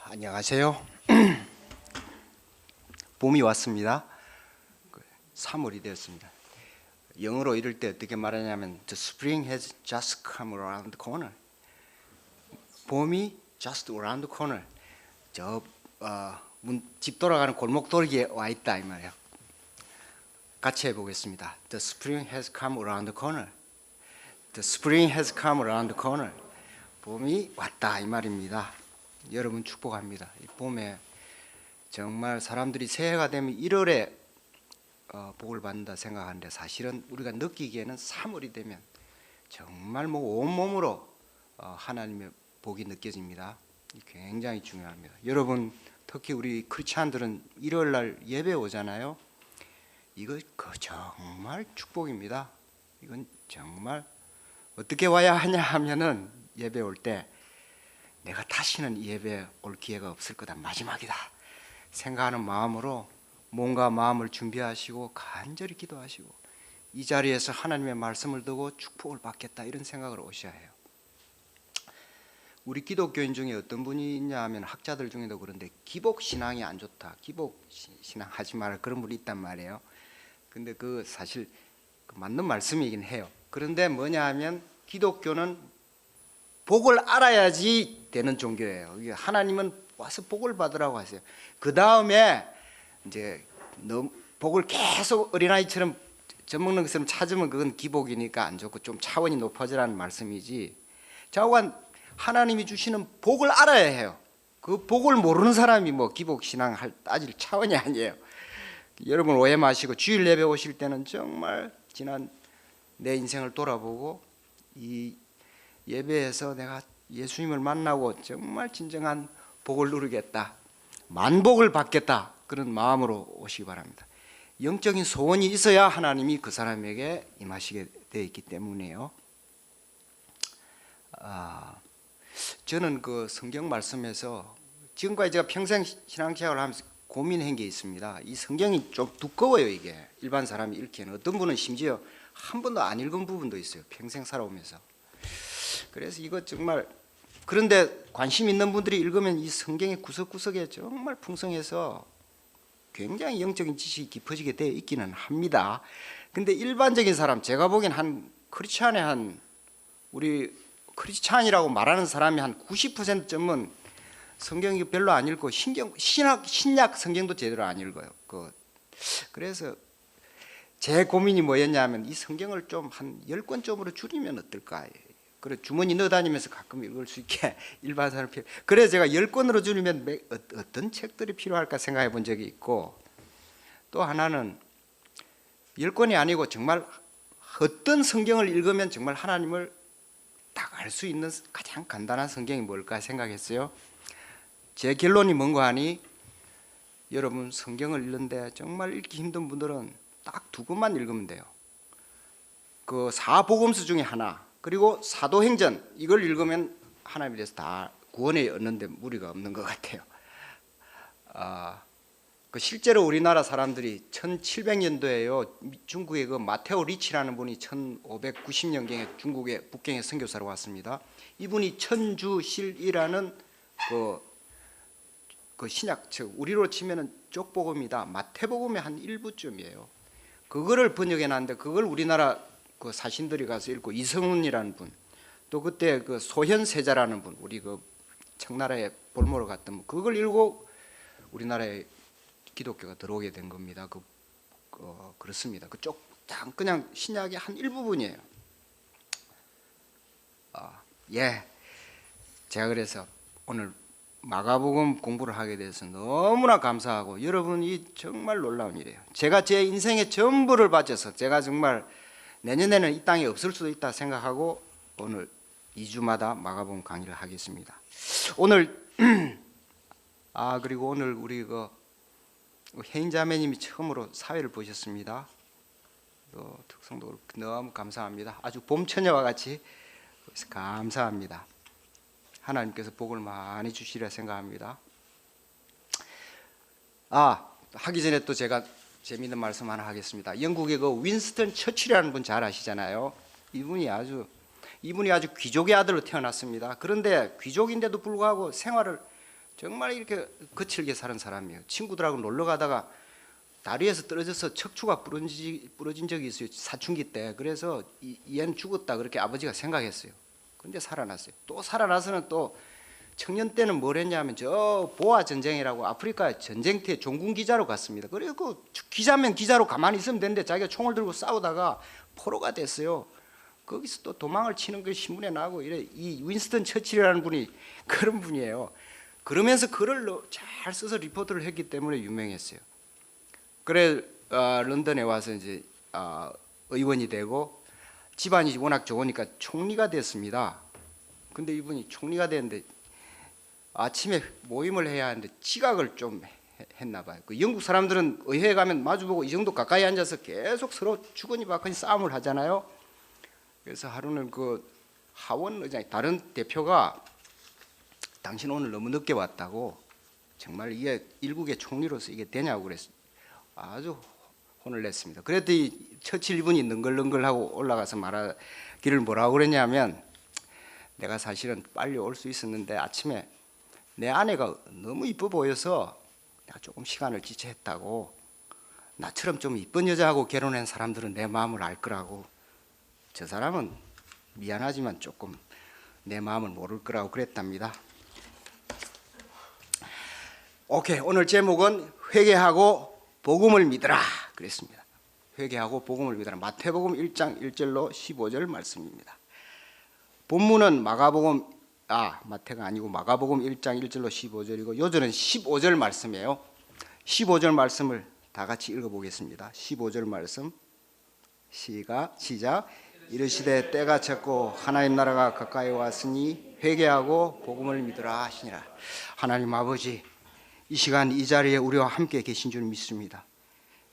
안녕하세요. 봄이 왔습니다. 3월이 되었습니다. 영어로 이럴 때 어떻게 말하냐면 The spring has just come around the corner. 봄이 just around the corner. 집 돌아가는 골목돌기에 와 있다 이 말이에요. 같이 해보겠습니다. The spring has come around the corner. The spring has come around the corner. 봄이 왔다 이 말입니다. 여러분 축복합니다. 이 봄에 정말 사람들이 새해가 되면 1월에 복을 받는다 생각하는데 사실은 우리가 느끼기에는 3월이 되면 정말 온몸으로 하나님의 복이 느껴집니다. 굉장히 중요합니다. 여러분 특히 우리 크리스찬들은 1월 날 예배 오잖아요. 이거 정말 축복입니다. 이건 정말 어떻게 와야 하냐 하면은 예배 올 때 내가 다시는 이 예배 올 기회가 없을 거다, 마지막이다 생각하는 마음으로 몸과 마음을 준비하시고 간절히 기도하시고 이 자리에서 하나님의 말씀을 듣고 축복을 받겠다 이런 생각으로 오셔야 해요. 우리 기독교인 중에 어떤 분이 있냐 하면 학자들 중에도 그런데 기복신앙이 안 좋다, 기복신앙 하지 마라 그런 분이 있단 말이에요. 근데 그 사실 맞는 말씀이긴 해요. 그런데 뭐냐 하면 기독교는 복을 알아야지 되는 종교예요. 하나님은 와서 복을 받으라고 하세요. 그 다음에 이제 복을 계속 어린아이처럼 젖먹는 것처럼 찾으면 그건 기복이니까 안 좋고 좀 차원이 높아지라는 말씀이지. 좌우간 하나님이 주시는 복을 알아야 해요. 그 복을 모르는 사람이 기복신앙 따질 차원이 아니에요. 여러분 오해 마시고 주일 예배 오실 때는 정말 지난 내 인생을 돌아보고 이 예배에서 내가 예수님을 만나고 정말 진정한 복을 누리겠다, 만복을 받겠다 그런 마음으로 오시기 바랍니다. 영적인 소원이 있어야 하나님이 그 사람에게 임하시게 되어 있기 때문이에요. 저는 그 성경 말씀에서 지금까지 제가 평생 신앙생활을 하면서 고민한 게 있습니다. 이 성경이 좀 두꺼워요. 이게 일반 사람이 읽기에는. 어떤 분은 심지어 한 번도 안 읽은 부분도 있어요, 평생 살아오면서. 그래서 이거 정말, 그런데 관심 있는 분들이 읽으면 이 성경의 구석구석에 정말 풍성해서 굉장히 영적인 지식이 깊어지게 되어 있기는 합니다. 근데 일반적인 사람, 제가 보기엔 한 크리스찬의 우리 크리스찬이라고 말하는 사람이 한 90%쯤은 성경이 별로 안 읽고 신약 성경도 제대로 안 읽어요. 그래서 제 고민이 뭐였냐면 이 성경을 좀 한 10권쯤으로 줄이면 어떨까. 그래 주머니 넣어 다니면서 가끔 읽을 수 있게 일반 사람 필요. 그래서 제가 10권으로 줄이면 어떤 책들이 필요할까 생각해 본 적이 있고, 또 하나는 10권이 아니고 정말 어떤 성경을 읽으면 정말 하나님을 딱 알 수 있는 가장 간단한 성경이 뭘까 생각했어요. 제 결론이 뭔가 하니 여러분 성경을 읽는데 정말 읽기 힘든 분들은 딱 2권만 읽으면 돼요. 그 사복음서 중에 하나, 그리고 사도행전, 이걸 읽으면 하나님에 대해서 다 구원에 얻는데 무리가 없는 것 같아요. 실제로 우리나라 사람들이 1700년도에요 중국의 그 마테오 리치라는 분이 1590년경에 중국의 북경에 선교사로 왔습니다. 이분이 천주실이라는 그 신약, 즉 우리로 치면은 쪽복음이다, 마태복음의 한 일부쯤이에요. 그거를 번역해놨는데 그걸 우리나라 그 사신들이 가서 읽고, 이성훈이라는 분, 또 그때 그 소현세자라는 분, 우리 그 청나라에 볼모로 갔던 분, 그걸 읽고 우리나라에 기독교가 들어오게 된 겁니다. 그렇습니다. 그쪽 그냥 신약의 한 일부분이에요. 제가 그래서 오늘 마가복음 공부를 하게 돼서 너무나 감사하고, 여러분이 정말 놀라운 일이에요. 제가 제 인생의 전부를 바쳐서 제가 정말 내년에는 이 땅에 없을 수도 있다 생각하고 오늘 2주마다 마가복음 강의를 하겠습니다. 오늘 그리고 오늘 우리 혜인 자매님이 처음으로 사회를 보셨습니다. 또 특성도 너무 감사합니다. 아주 봄처녀와 같이 감사합니다. 하나님께서 복을 많이 주시리라 생각합니다. 하기 전에 또 제가 재미있는 말씀 하나 하겠습니다. 영국의 그 윈스턴 처칠이라는 분 잘 아시잖아요. 이분이 아주 귀족의 아들로 태어났습니다. 그런데 귀족인데도 불구하고 생활을 정말 이렇게 거칠게 사는 사람이에요. 친구들하고 놀러 가다가 다리에서 떨어져서 척추가 부러진 적이 있어요. 사춘기 때. 그래서 얘는 죽었다 그렇게 아버지가 생각했어요. 근데 살아났어요. 또 살아나서는 또 청년 때는 뭘 했냐면 저 보아 전쟁이라고 아프리카 전쟁터에 종군 기자로 갔습니다. 그리고 기자면 기자로 가만히 있으면 되는데 자기가 총을 들고 싸우다가 포로가 됐어요. 거기서 또 도망을 치는 걸 신문에 나고 이래. 이 윈스턴 처칠이라는 분이 그런 분이에요. 그러면서 글을 잘 써서 리포트를 했기 때문에 유명했어요. 그래 런던에 와서 이제 의원이 되고 집안이 워낙 좋으니까 총리가 됐습니다. 근데 이분이 총리가 됐는데 아침에 모임을 해야 하는데 지각을 좀 했나 봐요. 그 영국 사람들은 의회에 가면 마주보고 이 정도 가까이 앉아서 계속 서로 주거니 받거니 싸움을 하잖아요. 그래서 하루는 그 하원 의장 다른 대표가 당신 오늘 너무 늦게 왔다고 정말 이게 일국의 총리로서 이게 되냐고 그랬어요. 아주 혼을 냈습니다. 그랬더니 처칠 이분이 능글능글하고 올라가서 말하기를 뭐라고 그랬냐면 내가 사실은 빨리 올 수 있었는데 아침에 내 아내가 너무 이뻐 보여서 내가 조금 시간을 지체했다고. 나처럼 좀 이쁜 여자하고 결혼한 사람들은 내 마음을 알 거라고. 저 사람은 미안하지만 조금 내 마음을 모를 거라고 그랬답니다. 오케이, 오늘 제목은 회개하고 복음을 믿으라 그랬습니다. 회개하고 복음을 믿으라. 마태복음 1장 1절로 15절 말씀입니다. 본문은 마태가 아니고 마가복음 1장 1절로 15절이고 요절은 15절 말씀이에요. 15절 말씀을 다 같이 읽어보겠습니다. 15절 말씀 시작. 이르시되 때가 찼고 하나님 나라가 가까이 왔으니 회개하고 복음을 믿으라 하시니라. 하나님 아버지, 이 시간 이 자리에 우리와 함께 계신 줄 믿습니다.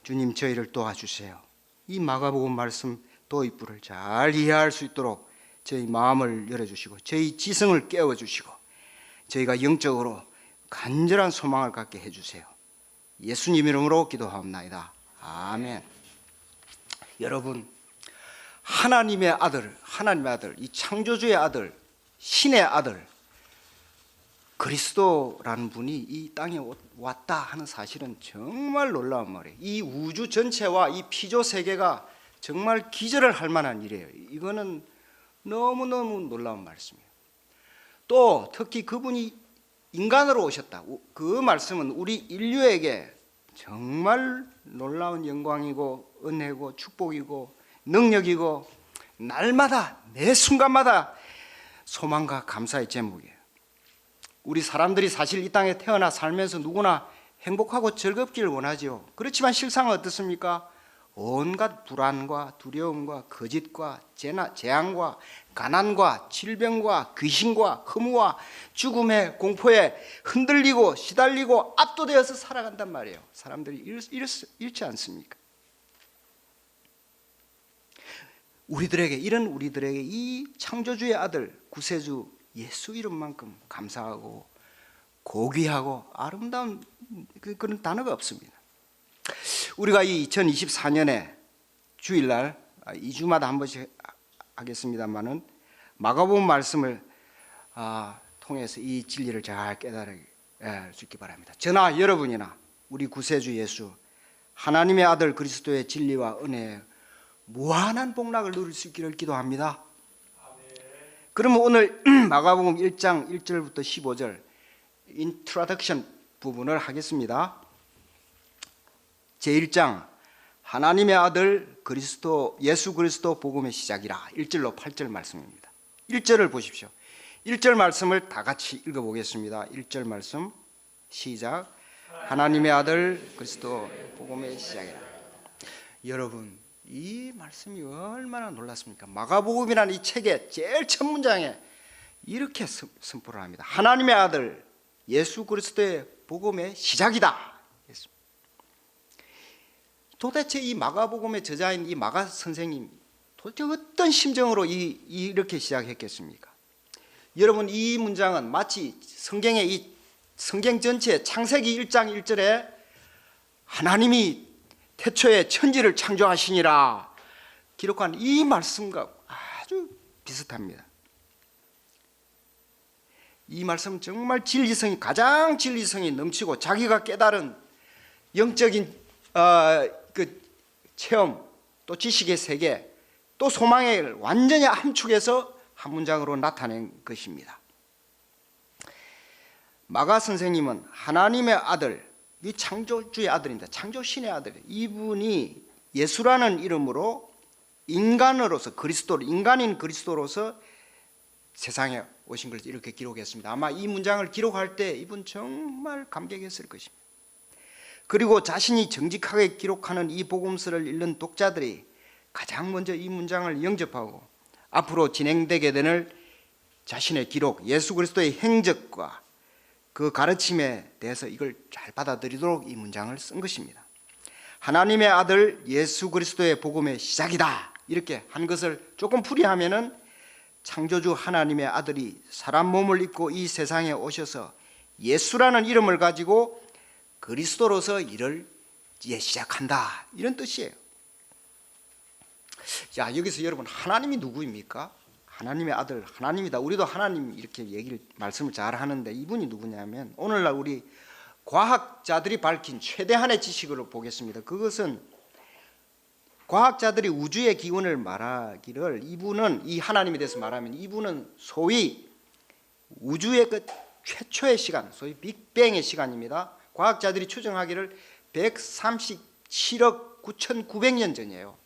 주님, 저희를 도와주세요. 이 마가복음 말씀 도입부를 잘 이해할 수 있도록 저희 마음을 열어주시고 저희 지성을 깨워주시고 저희가 영적으로 간절한 소망을 갖게 해주세요. 예수님 이름으로 기도하옵나이다. 아멘. 여러분, 하나님의 아들, 이 창조주의 아들, 신의 아들 그리스도라는 분이 이 땅에 왔다 하는 사실은 정말 놀라운 말이에요. 이 우주 전체와 이 피조 세계가 정말 기절을 할 만한 일이에요. 이거는 너무너무 놀라운 말씀이에요. 또 특히 그분이 인간으로 오셨다. 그 말씀은 우리 인류에게 정말 놀라운 영광이고 은혜고 축복이고 능력이고 날마다 매 순간마다 소망과 감사의 제목이에요. 우리 사람들이 사실 이 땅에 태어나 살면서 누구나 행복하고 즐겁기를 원하지요. 그렇지만 실상은 어떻습니까? 온갖 불안과 두려움과 거짓과 재앙과 가난과 질병과 귀신과 허무와 죽음의 공포에 흔들리고 시달리고 압도되어서 살아간단 말이에요. 사람들이 잃지 않습니까? 우리들에게 이 창조주의 아들 구세주 예수 이름만큼 감사하고 고귀하고 아름다운 그런 단어가 없습니다. 우리가 이 2024년에 주일날 2주마다 한 번씩 하겠습니다만은 마가복음 말씀을 통해서 이 진리를 잘 깨달을 수 있기 바랍니다. 저나 여러분이나 우리 구세주 예수 하나님의 아들 그리스도의 진리와 은혜에 무한한 복락을 누릴 수 있기를 기도합니다. 그러면 오늘 마가복음 1장 1절부터 15절 인트로덕션 부분을 하겠습니다. 제1장 하나님의 아들 그리스도 예수 그리스도 복음의 시작이라 1절로 8절 말씀입니다. 1절을 보십시오. 1절 말씀을 다 같이 읽어보겠습니다. 1절 말씀 시작. 하나님의 아들 그리스도 복음의 시작이라. 여러분, 이 말씀이 얼마나 놀랐습니까? 마가복음이라는 이 책의 제일 첫 문장에 이렇게 선포를 합니다. 하나님의 아들 예수 그리스도의 복음의 시작이다. 도대체 이 마가복음의 저자인 이 마가 선생님 도대체 어떤 심정으로 이렇게 시작했겠습니까? 여러분, 이 문장은 마치 성경의 이 성경 전체 창세기 1장 1절에 하나님이 태초에 천지를 창조하시니라 기록한 이 말씀과 아주 비슷합니다. 이 말씀은 정말 진리성이 가장 진리성이 넘치고 자기가 깨달은 영적인 그 체험 또 지식의 세계 또 소망을 완전히 함축해서 한 문장으로 나타낸 것입니다. 마가 선생님은 하나님의 아들, 이 창조주의 아들입니다. 창조신의 아들. 이분이 예수라는 이름으로 인간으로서 인간인 그리스도로서 세상에 오신 걸 이렇게 기록했습니다. 아마 이 문장을 기록할 때 이분 정말 감격했을 것입니다. 그리고 자신이 정직하게 기록하는 이 복음서를 읽는 독자들이 가장 먼저 이 문장을 영접하고 앞으로 진행되게 되는 자신의 기록, 예수 그리스도의 행적과 그 가르침에 대해서 이걸 잘 받아들이도록 이 문장을 쓴 것입니다. 하나님의 아들 예수 그리스도의 복음의 시작이다. 이렇게 한 것을 조금 풀이하면은 창조주 하나님의 아들이 사람 몸을 입고 이 세상에 오셔서 예수라는 이름을 가지고 그리스도로서 일을 시작한다. 이런 뜻이에요. 자, 여기서 여러분 하나님이 누구입니까? 하나님의 아들, 하나님이다. 우리도 하나님 이렇게 말씀을 잘 하는데 이분이 누구냐면 오늘날 우리 과학자들이 밝힌 최대한의 지식으로 보겠습니다. 그것은 과학자들이 우주의 기원을 말하기를 이 하나님에 대해서 말하면 이분은 소위 우주의 그 최초의 시간, 소위 빅뱅의 시간입니다. 과학자들이 추정하기를 137억 9,900년 전이에요.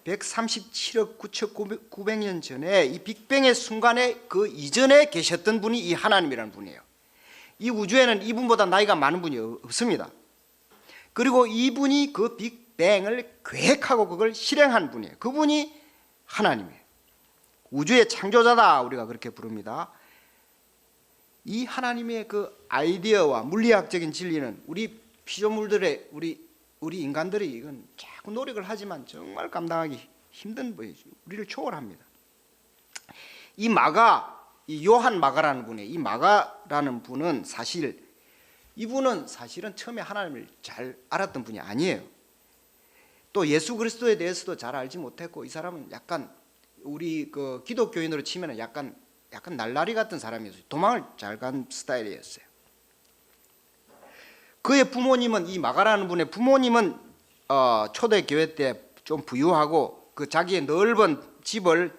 137억 9,900년 전에 이 빅뱅의 순간에 그 이전에 계셨던 분이 이 하나님이라는 분이에요. 이 우주에는 이분보다 나이가 많은 분이 없습니다. 그리고 이분이 그 빅뱅을 계획하고 그걸 실행한 분이에요. 그분이 하나님이에요. 우주의 창조자다 우리가 그렇게 부릅니다. 이 하나님의 그 아이디어와 물리학적인 진리는 우리 피조물들의 우리 인간들이 이건 자꾸 노력을 하지만 정말 감당하기 힘든 분이죠. 우리를 초월합니다. 이 요한 마가라는 분이 이 마가라는 분은 이분은 사실은 처음에 하나님을 잘 알았던 분이 아니에요. 또 예수 그리스도에 대해서도 잘 알지 못했고 이 사람은 약간 우리 그 기독교인으로 치면은 약간 날라리 같은 사람이었어요. 도망을 잘 간 스타일이었어요. 그의 부모님은 이 마가라는 분의 부모님은 초대 교회 때 좀 부유하고 그 자기의 넓은 집을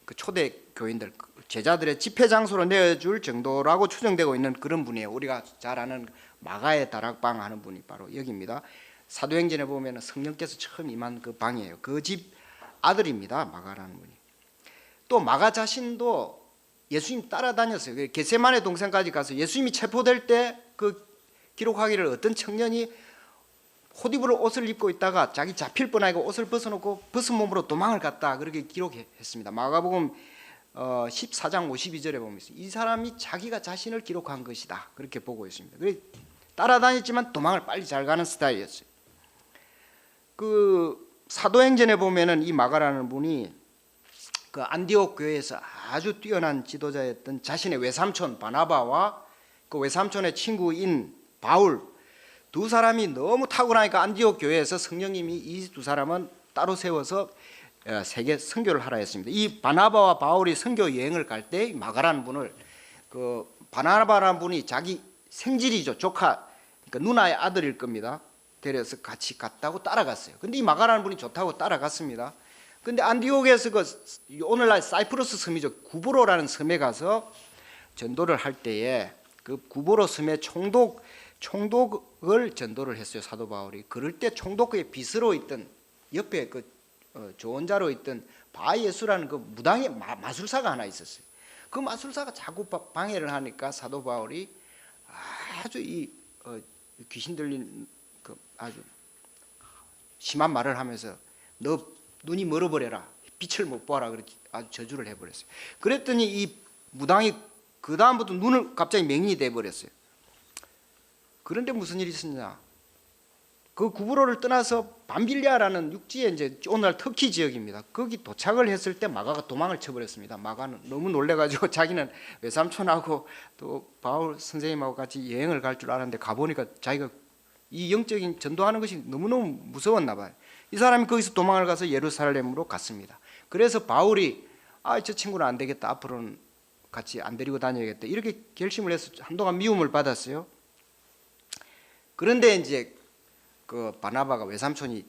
그 초대 교인들 제자들의 집회 장소로 내어줄 정도라고 추정되고 있는 그런 분이에요. 우리가 잘 아는 마가의 다락방 하는 분이 바로 여기입니다. 사도행전에 보면 성령께서 처음 임한 그 방이에요. 그 집 아들입니다. 마가라는 분이. 또 마가 자신도 예수님 따라다녔어요. 겟세마네 동산까지 가서 예수님이 체포될 때 그 기록하기를 어떤 청년이 옷입으로 옷을 입고 있다가 자기 잡힐 뻔하고 옷을 벗어놓고 벗은 몸으로 도망을 갔다 그렇게 기록했습니다. 마가복음 14장 52절에 보면 이 사람이 자기가 자신을 기록한 것이다 그렇게 보고 있습니다. 그래서 따라다녔지만 도망을 빨리 잘 가는 스타일이었어요. 그 사도행전에 보면은 이 마가라는 분이 그 안디옥 교회에서 아주 뛰어난 지도자였던 자신의 외삼촌 바나바와 그 외삼촌의 친구인 바울 두 사람이 너무 탁월하니까 안디옥 교회에서 성령님이 이 두 사람은 따로 세워서 세계 선교를 하라 했습니다. 이 바나바와 바울이 선교 여행을 갈 때 마가라는 분을 그 바나바라는 분이 자기 생질이죠. 조카 그러니까 누나의 아들일 겁니다. 데려서 같이 갔다고 따라갔어요. 근데 이 마가라는 분이 좋다고 따라갔습니다. 근데 안디옥에서 그 오늘날 사이프러스 섬이죠. 구브로라는 섬에 가서 전도를 할 때에 그 구브로 섬의 총독을 전도를 했어요. 사도 바울이. 그럴 때 총독의 비서로 있던 옆에 그 조언자로 있던 바예수라는 그 무당의 마술사가 하나 있었어요. 그 마술사가 자꾸 방해를 하니까 사도 바울이 아주 귀신 들린 그 아주 심한 말을 하면서 너 눈이 멀어버려라, 빛을 못 보아라 그렇게 아주 저주를 해버렸어요. 그랬더니 이 무당이 그 다음부터 눈을 갑자기 맹인이 돼버렸어요. 그런데 무슨 일이 있었냐? 그 구브로를 떠나서 밤빌리아라는 육지에 이제 오늘날 터키 지역입니다. 거기 도착을 했을 때 마가가 도망을 쳐버렸습니다. 마가는 너무 놀래가지고 자기는 외삼촌하고 또 바울 선생님하고 같이 여행을 갈 줄 알았는데 가보니까 자기가 이 영적인 전도하는 것이 너무너무 무서웠나 봐요. 이 사람이 거기서 도망을 가서 예루살렘으로 갔습니다. 그래서 바울이 저 친구는 안 되겠다. 앞으로는 같이 안 데리고 다녀야겠다 이렇게 결심을 해서 한동안 미움을 받았어요. 그런데 이제 그 바나바가 외삼촌이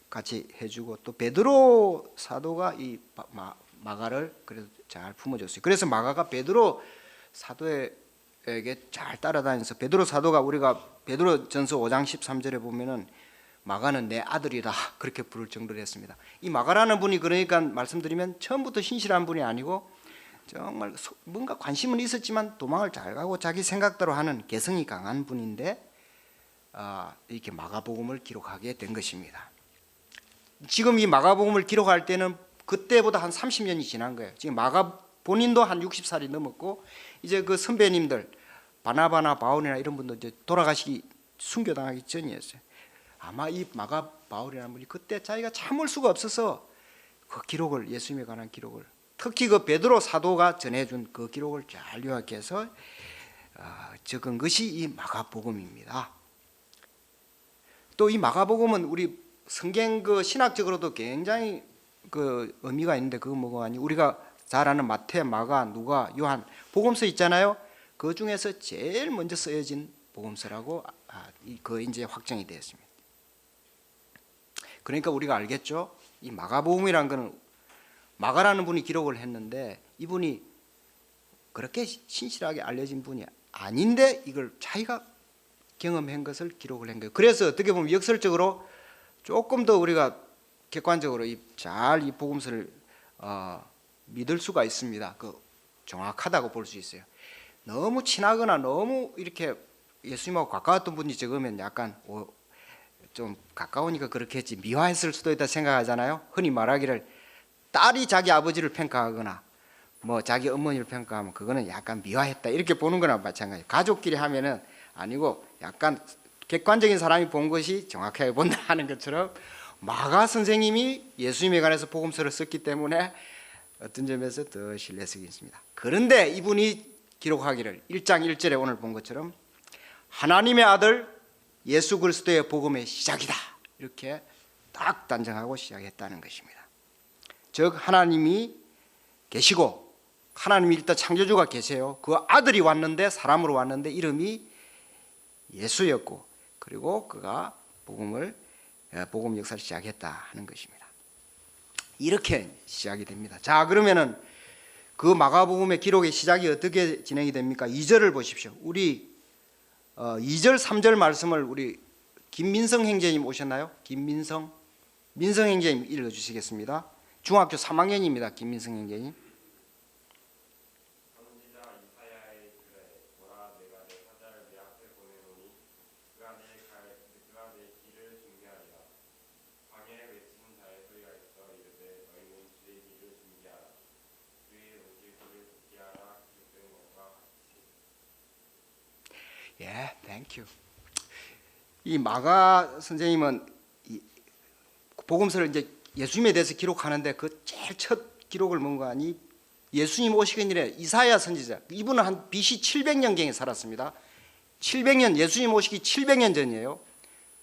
같이 해주고 또 베드로 사도가 이 마가를 그래도 잘 품어줬어요. 그래서 마가가 베드로 사도에게 잘 따라다니면서 베드로 사도가 우리가 베드로전서 5장 13절에 보면은 마가는 내 아들이다 그렇게 부를 정도로 했습니다. 이 마가라는 분이 그러니까 말씀드리면 처음부터 신실한 분이 아니고 정말 뭔가 관심은 있었지만 도망을 잘 가고 자기 생각대로 하는 개성이 강한 분인데 이렇게 마가복음을 기록하게 된 것입니다. 지금 이 마가복음을 기록할 때는 그때보다 한 30년이 지난 거예요. 지금 마가 본인도 한 60살이 넘었고 이제 그 선배님들 바나바나 바울이나 이런 분도 이제 돌아가시기 순교당하기 전이었어요. 아마 이 마가 바울이라는 분이 그때 자기가 참을 수가 없어서 그 기록을 예수님에 관한 기록을 특히 그 베드로 사도가 전해준 그 기록을 잘 요약해서 적은 것이 이 마가복음입니다. 또 이 마가복음은 우리 성경 그 신학적으로도 굉장히 그 의미가 있는데 그거 뭐가 아니 우리가 잘 아는 마태, 마가, 누가, 요한 복음서 있잖아요. 그 중에서 제일 먼저 쓰여진 복음서라고 그 이제 확정이 되었습니다. 그러니까 우리가 알겠죠. 이 마가복음이라는 것은 마가라는 분이 기록을 했는데 이분이 그렇게 신실하게 알려진 분이 아닌데 이걸 자기가 경험한 것을 기록을 한 거예요. 그래서 어떻게 보면 역설적으로 조금 더 우리가 객관적으로 잘 이 복음서를 믿을 수가 있습니다. 그 정확하다고 볼 수 있어요. 너무 친하거나 너무 이렇게 예수님하고 가까웠던 분이 적으면 약간 좀 가까우니까 그렇게 했지 미화했을 수도 있다 생각하잖아요. 흔히 말하기를 딸이 자기 아버지를 평가하거나 뭐 자기 어머니를 평가하면 그거는 약간 미화했다 이렇게 보는 거나 마찬가지예요. 가족끼리 하면은 아니고 약간 객관적인 사람이 본 것이 정확하게 본다 하는 것처럼 마가 선생님이 예수님에 관해서 복음서를 썼기 때문에 어떤 점에서 더 신뢰성이 있습니다. 그런데 이분이 기록하기를 1장 1절에 오늘 본 것처럼 하나님의 아들 예수 그리스도의 복음의 시작이다 이렇게 딱 단정하고 시작했다는 것입니다. 즉 하나님이 계시고 하나님이 일단 창조주가 계세요. 그 아들이 왔는데 사람으로 왔는데 이름이 예수였고 그리고 그가 복음 역사를 시작했다 하는 것입니다. 이렇게 시작이 됩니다. 자 그러면은 그 마가복음의 기록의 시작이 어떻게 진행이 됩니까? 2절을 보십시오. 우리 2절 3절 말씀을 우리 김민성 형제님 오셨나요? 김민성 형제님 읽어주시겠습니다. 중학교 3학년입니다. 김민성 형제님. 예, 땡큐. 이 마가 선생님은 이 복음서를 이제 예수님에 대해서 기록하는데 그 제일 첫 기록을 뭔가 하니 예수님 오시기 전에 이사야 선지자 이분은 한 BC 700년경에 살았습니다. 700년 예수님 오시기 700년 전이에요.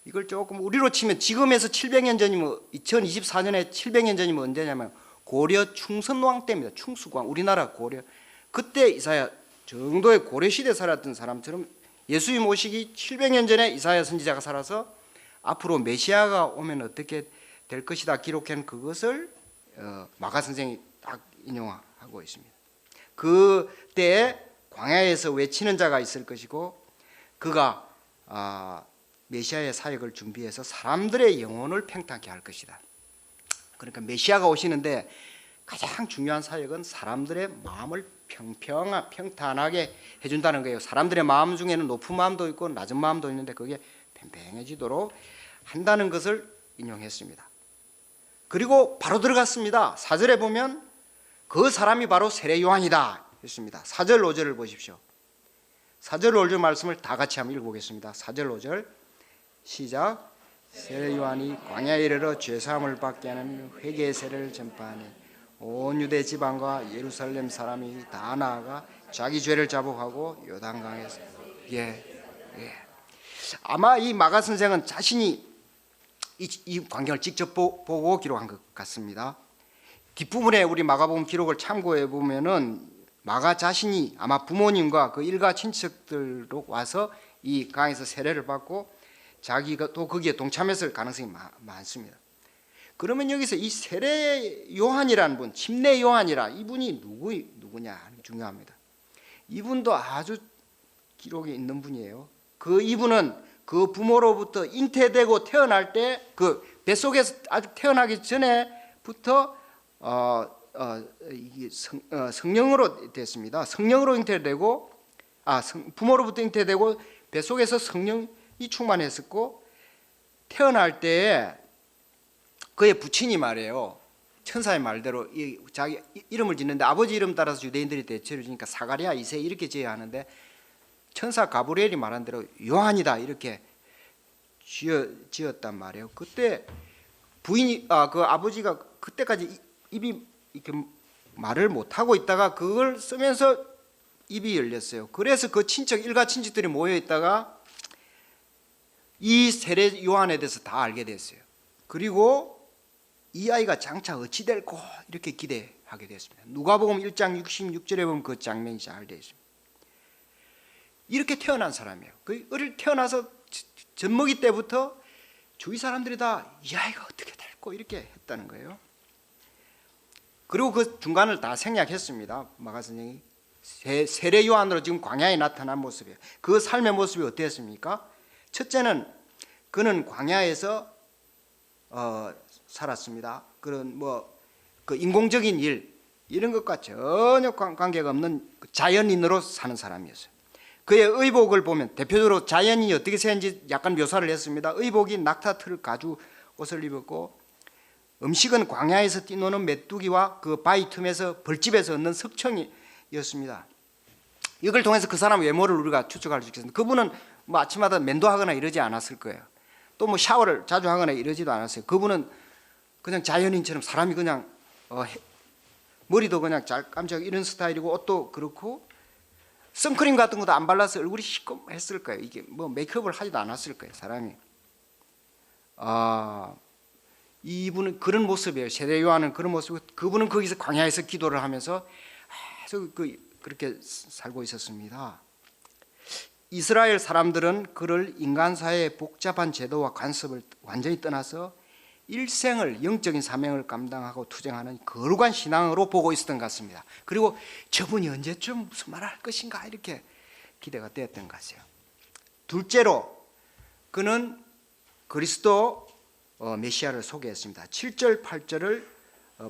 이걸 조금 우리로 치면 지금에서 700년 전이면 2024년에 700년 전이면 언제냐면 고려 충선왕 때입니다. 충수광 우리나라 고려 그때 이사야 정도의 고려 시대 살았던 사람처럼 예수님 오시기 700년 전에 이사야 선지자가 살아서 앞으로 메시아가 오면 어떻게 될 것이다 기록한 그것을 마가 선생이 딱 인용하고 있습니다. 그때 광야에서 외치는 자가 있을 것이고 그가 메시아의 사역을 준비해서 사람들의 영혼을 평탄케 할 것이다. 그러니까 메시아가 오시는데 가장 중요한 사역은 사람들의 마음을 평탄하게 해준다는 거예요. 사람들의 마음 중에는 높은 마음도 있고 낮은 마음도 있는데 그게 팽팽해지도록 한다는 것을 인용했습니다. 그리고 바로 들어갔습니다. 4절에 보면 그 사람이 바로 세례 요한이다 했습니다. 4절 5절을 보십시오. 4절 5절 말씀을 다 같이 한번 읽어보겠습니다. 4절 5절 시작. 세례 요한이 광야에 이르러 죄사함을 받게 하는 회개의 세례를 전파하니 온 유대 지방과 예루살렘 사람이 다 나아가 자기 죄를 자복하고 요단강에서 아마 이 마가 선생은 자신이 이 광경을 직접 보고 기록한 것 같습니다. 뒷부분에 우리 마가복음 기록을 참고해 보면은 마가 자신이 아마 부모님과 그 일가 친척들로 와서 이 강에서 세례를 받고 자기가 또 거기에 동참했을 가능성이 많습니다. 그러면 여기서 이 세례 요한이라는 분, 침례 요한이라 이분이 누구냐 중요합니다. 이분도 아주 기록에 있는 분이에요. 이분은 그 부모로부터 잉태되고 태어날 때 그 뱃속에서 아직 태어나기 전에부터 이게 성령으로 됐습니다. 성령으로 잉태되고 부모로부터 잉태되고 뱃속에서 성령이 충만했었고 태어날 때에 그의 부친이 말이에요. 천사의 말대로 자기 이름을 짓는데 아버지 이름 따라서 유대인들이 대체로 지니까 사가랴 2세 이렇게 지어야 하는데 천사 가브리엘이 말한 대로 요한이다 이렇게 지었단 말이에요. 그때 부인이 그 아버지가 그때까지 입이 이렇게 말을 못 하고 있다가 그걸 쓰면서 입이 열렸어요. 그래서 그 일가 친척들이 모여 있다가 이 세례 요한에 대해서 다 알게 됐어요. 그리고 이 아이가 장차 어찌 될고 이렇게 기대하게 됐습니다. 누가복음 1장 66절에 보면 그 장면이 잘 되어 있습니다. 이렇게 태어난 사람이에요. 그 어릴 태어나서 젖먹이 때부터 주위 사람들이 다 이 아이가 어떻게 될고 이렇게 했다는 거예요. 그리고 그 중간을 다 생략했습니다. 마가 선생이 세례 요한으로 지금 광야에 나타난 모습이에요. 그 삶의 모습이 어땠습니까? 첫째는 그는 광야에서 살았습니다. 그런 그 인공적인 일 이런 것과 전혀 관계가 없는 자연인으로 사는 사람이었어요. 그의 의복을 보면 대표적으로 자연인이 어떻게 사는지 약간 묘사를 했습니다. 의복이 낙타털 가죽 옷을 입었고 음식은 광야에서 뛰노는 메뚜기와 그 바위 틈에서 벌집에서 얻는 석청이었습니다. 이걸 통해서 그 사람 외모를 우리가 추측할 수 있겠습니다. 그분은 아침마다 면도하거나 이러지 않았을 거예요. 또 샤워를 자주 하거나 이러지도 않았어요. 그분은 그냥 자연인처럼 사람이 그냥 머리도 그냥 잘 감싸고 이런 스타일이고 옷도 그렇고 선크림 같은 것도 안 발라서 얼굴이 시꺼했을 거예요. 이게 메이크업을 하지도 않았을 거예요. 사람이. 이분은 그런 모습이에요. 세례 요한은 그런 모습이고 그분은 거기서 광야에서 기도를 하면서 그렇게 살고 있었습니다. 이스라엘 사람들은 그를 인간 사회의 복잡한 제도와 간섭을 완전히 떠나서 일생을 영적인 사명을 감당하고 투쟁하는 거룩한 신앙으로 보고 있었던 것 같습니다. 그리고 저분이 언제쯤 무슨 말을 할 것인가 이렇게 기대가 되었던 것 같아요. 둘째로 그는 그리스도 메시아를 소개했습니다. 7절 8절을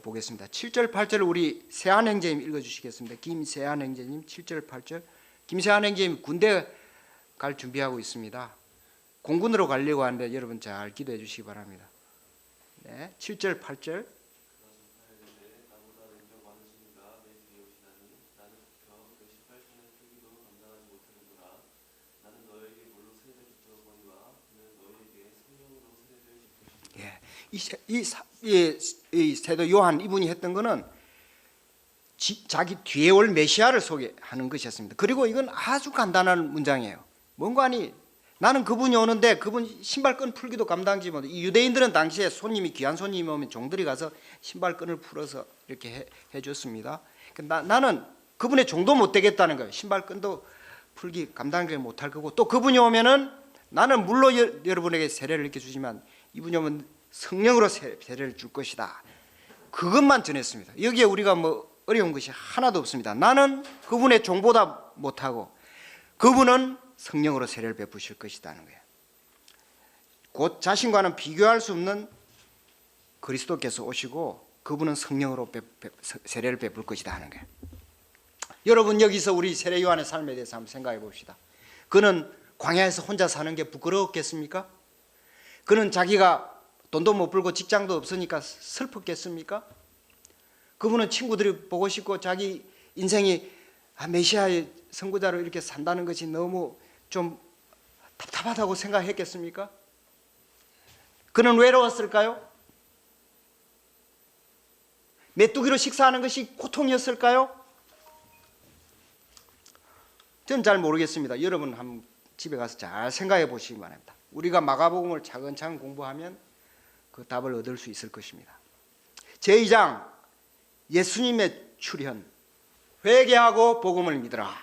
보겠습니다. 7절 8절을 우리 세한 형제님 읽어주시겠습니다. 김세한 형제님 7절 8절. 김세한 형제님 군대 갈 준비하고 있습니다. 공군으로 가려고 하는데 여러분 잘 기도해 주시기 바랍니다. 네, 7절 8절. 이 세도 요한 이분이 했던 거는 자기 뒤에 올 메시아를 소개하는 것이었습니다. 그리고 이건 아주 간단한 문장이에요. 뭔가 아니 나는 그분이 오는데 그분 신발끈 풀기도 감당하지 못해. 이 유대인들은 당시에 귀한 손님이 오면 종들이 가서 신발끈을 풀어서 이렇게 해줬습니다. 나는 그분의 종도 못 되겠다는 거예요. 신발끈도 풀기 감당하지 못할 거고 또 그분이 오면은 나는 물로 여러분에게 세례를 이렇게 주지만 이분이 오면 성령으로 세례를 줄 것이다. 그것만 전했습니다. 여기에 우리가 어려운 것이 하나도 없습니다. 나는 그분의 종보다 못하고 그분은 성령으로 세례를 베푸실 것이라는 거예요. 곧 자신과는 비교할 수 없는 그리스도께서 오시고 그분은 성령으로 세례를 베풀 것이다 하는 거예요. 여러분 여기서 우리 세례 요한의 삶에 대해서 한번 생각해 봅시다. 그는 광야에서 혼자 사는 게 부끄러웠겠습니까? 그는 자기가 돈도 못 벌고 직장도 없으니까 슬펐겠습니까? 그분은 친구들이 보고 싶고 자기 인생이 메시아의 선구자로 이렇게 산다는 것이 너무 좀 답답하다고 생각했겠습니까? 그는 외로웠을까요? 메뚜기로 식사하는 것이 고통이었을까요? 저는 잘 모르겠습니다. 여러분 한번 집에 가서 잘 생각해 보시기 바랍니다. 우리가 마가복음을 차근차근 공부하면 그 답을 얻을 수 있을 것입니다. 제2장 예수님의 출현 회개하고 복음을 믿으라.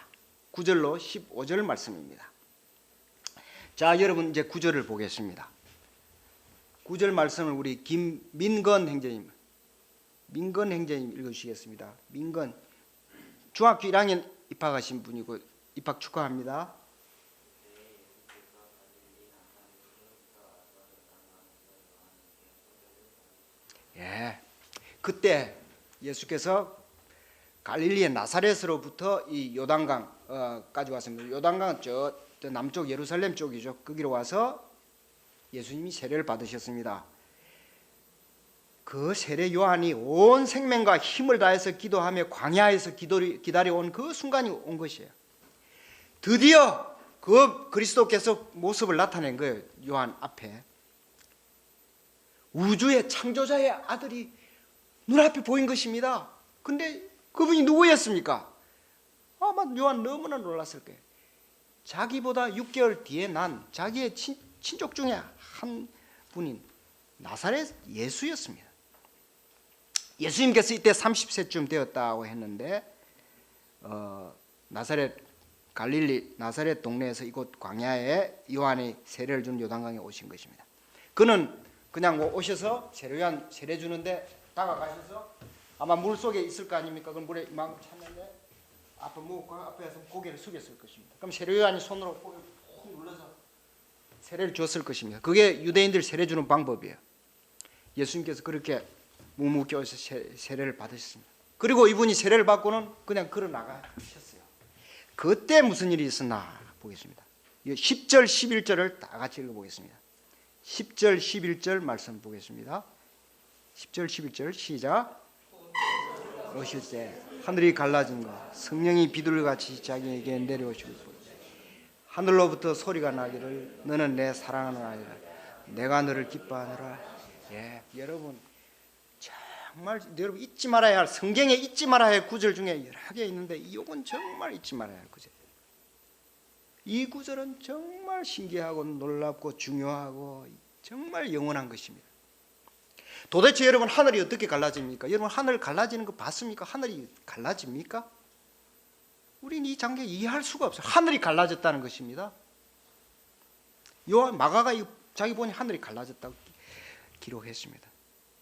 9절로 15절 말씀입니다. 자, 여러분 이제 9절을 보겠습니다. 9절 말씀을 우리 김민건 행제님 읽어주시겠습니다. 민건 중학교 1학년 입학하신 분이고 입학 축하합니다. 예, 그때 예수께서 갈릴리의 나사렛으로부터 이 요단강까지 왔습니다. 요단강은 저 남쪽 예루살렘 쪽이죠. 거기로 와서 예수님이 세례를 받으셨습니다. 그 세례 요한이 온 생명과 힘을 다해서 기도하며 광야에서 기다려온 그 순간이 온 것이에요. 드디어 그 그리스도께서 모습을 나타낸 거예요. 요한 앞에. 우주의 창조자의 아들이 눈앞에 보인 것입니다. 근데 그분이 누구였습니까? 아마 요한 너무나 놀랐을 거예요. 자기보다 6개월 뒤에 난 자기의 친족 중에 한 분인 나사렛 예수였습니다. 예수님께서 이때 30세쯤 되었다고 했는데 갈릴리 나사렛 동네에서 이곳 광야에 요한이 세례를 준 요단강에 오신 것입니다. 그는 그냥 오셔서 세례 주는데 다가가셔서 아마 물 속에 있을 거 아닙니까? 그 물에 이만큼 찼는데 앞에서 고개를 숙였을 것입니다. 그럼 세례 요한이 손으로 고개를 푹 눌러서 세례를 줬을 것입니다. 그게 유대인들 세례 주는 방법이에요. 예수님께서 그렇게 묵묵히 오셔서 세례를 받으셨습니다. 그리고 이분이 세례를 받고는 그냥 걸어 나가셨어요. 그때 무슨 일이 있었나 보겠습니다. 10절 11절을 다 같이 읽어보겠습니다. 10절 11절 말씀 보겠습니다. 10절 11절 시작. 오실 때 하늘이 갈라진가 성령이 비둘기같이 자기에게 내려오시고 하늘로부터 소리가 나기를 너는 내 사랑하는 아이라 내가 너를 기뻐하노라. 예, 여러분 정말 여러분 잊지 말아야 할 성경에 잊지 말아야 할 구절 중에 여러 개 있는데 이건 정말 잊지 말아야 할 구절. 이 구절은 정말 신기하고 놀랍고 중요하고 정말 영원한 것입니다. 도대체 여러분 하늘이 어떻게 갈라집니까? 여러분 하늘 갈라지는 거 봤습니까? 하늘이 갈라집니까? 우리는 이 장면 이해할 수가 없어요. 하늘이 갈라졌다는 것입니다. 요한 마가가 자기 보니 하늘이 갈라졌다고 기록했습니다.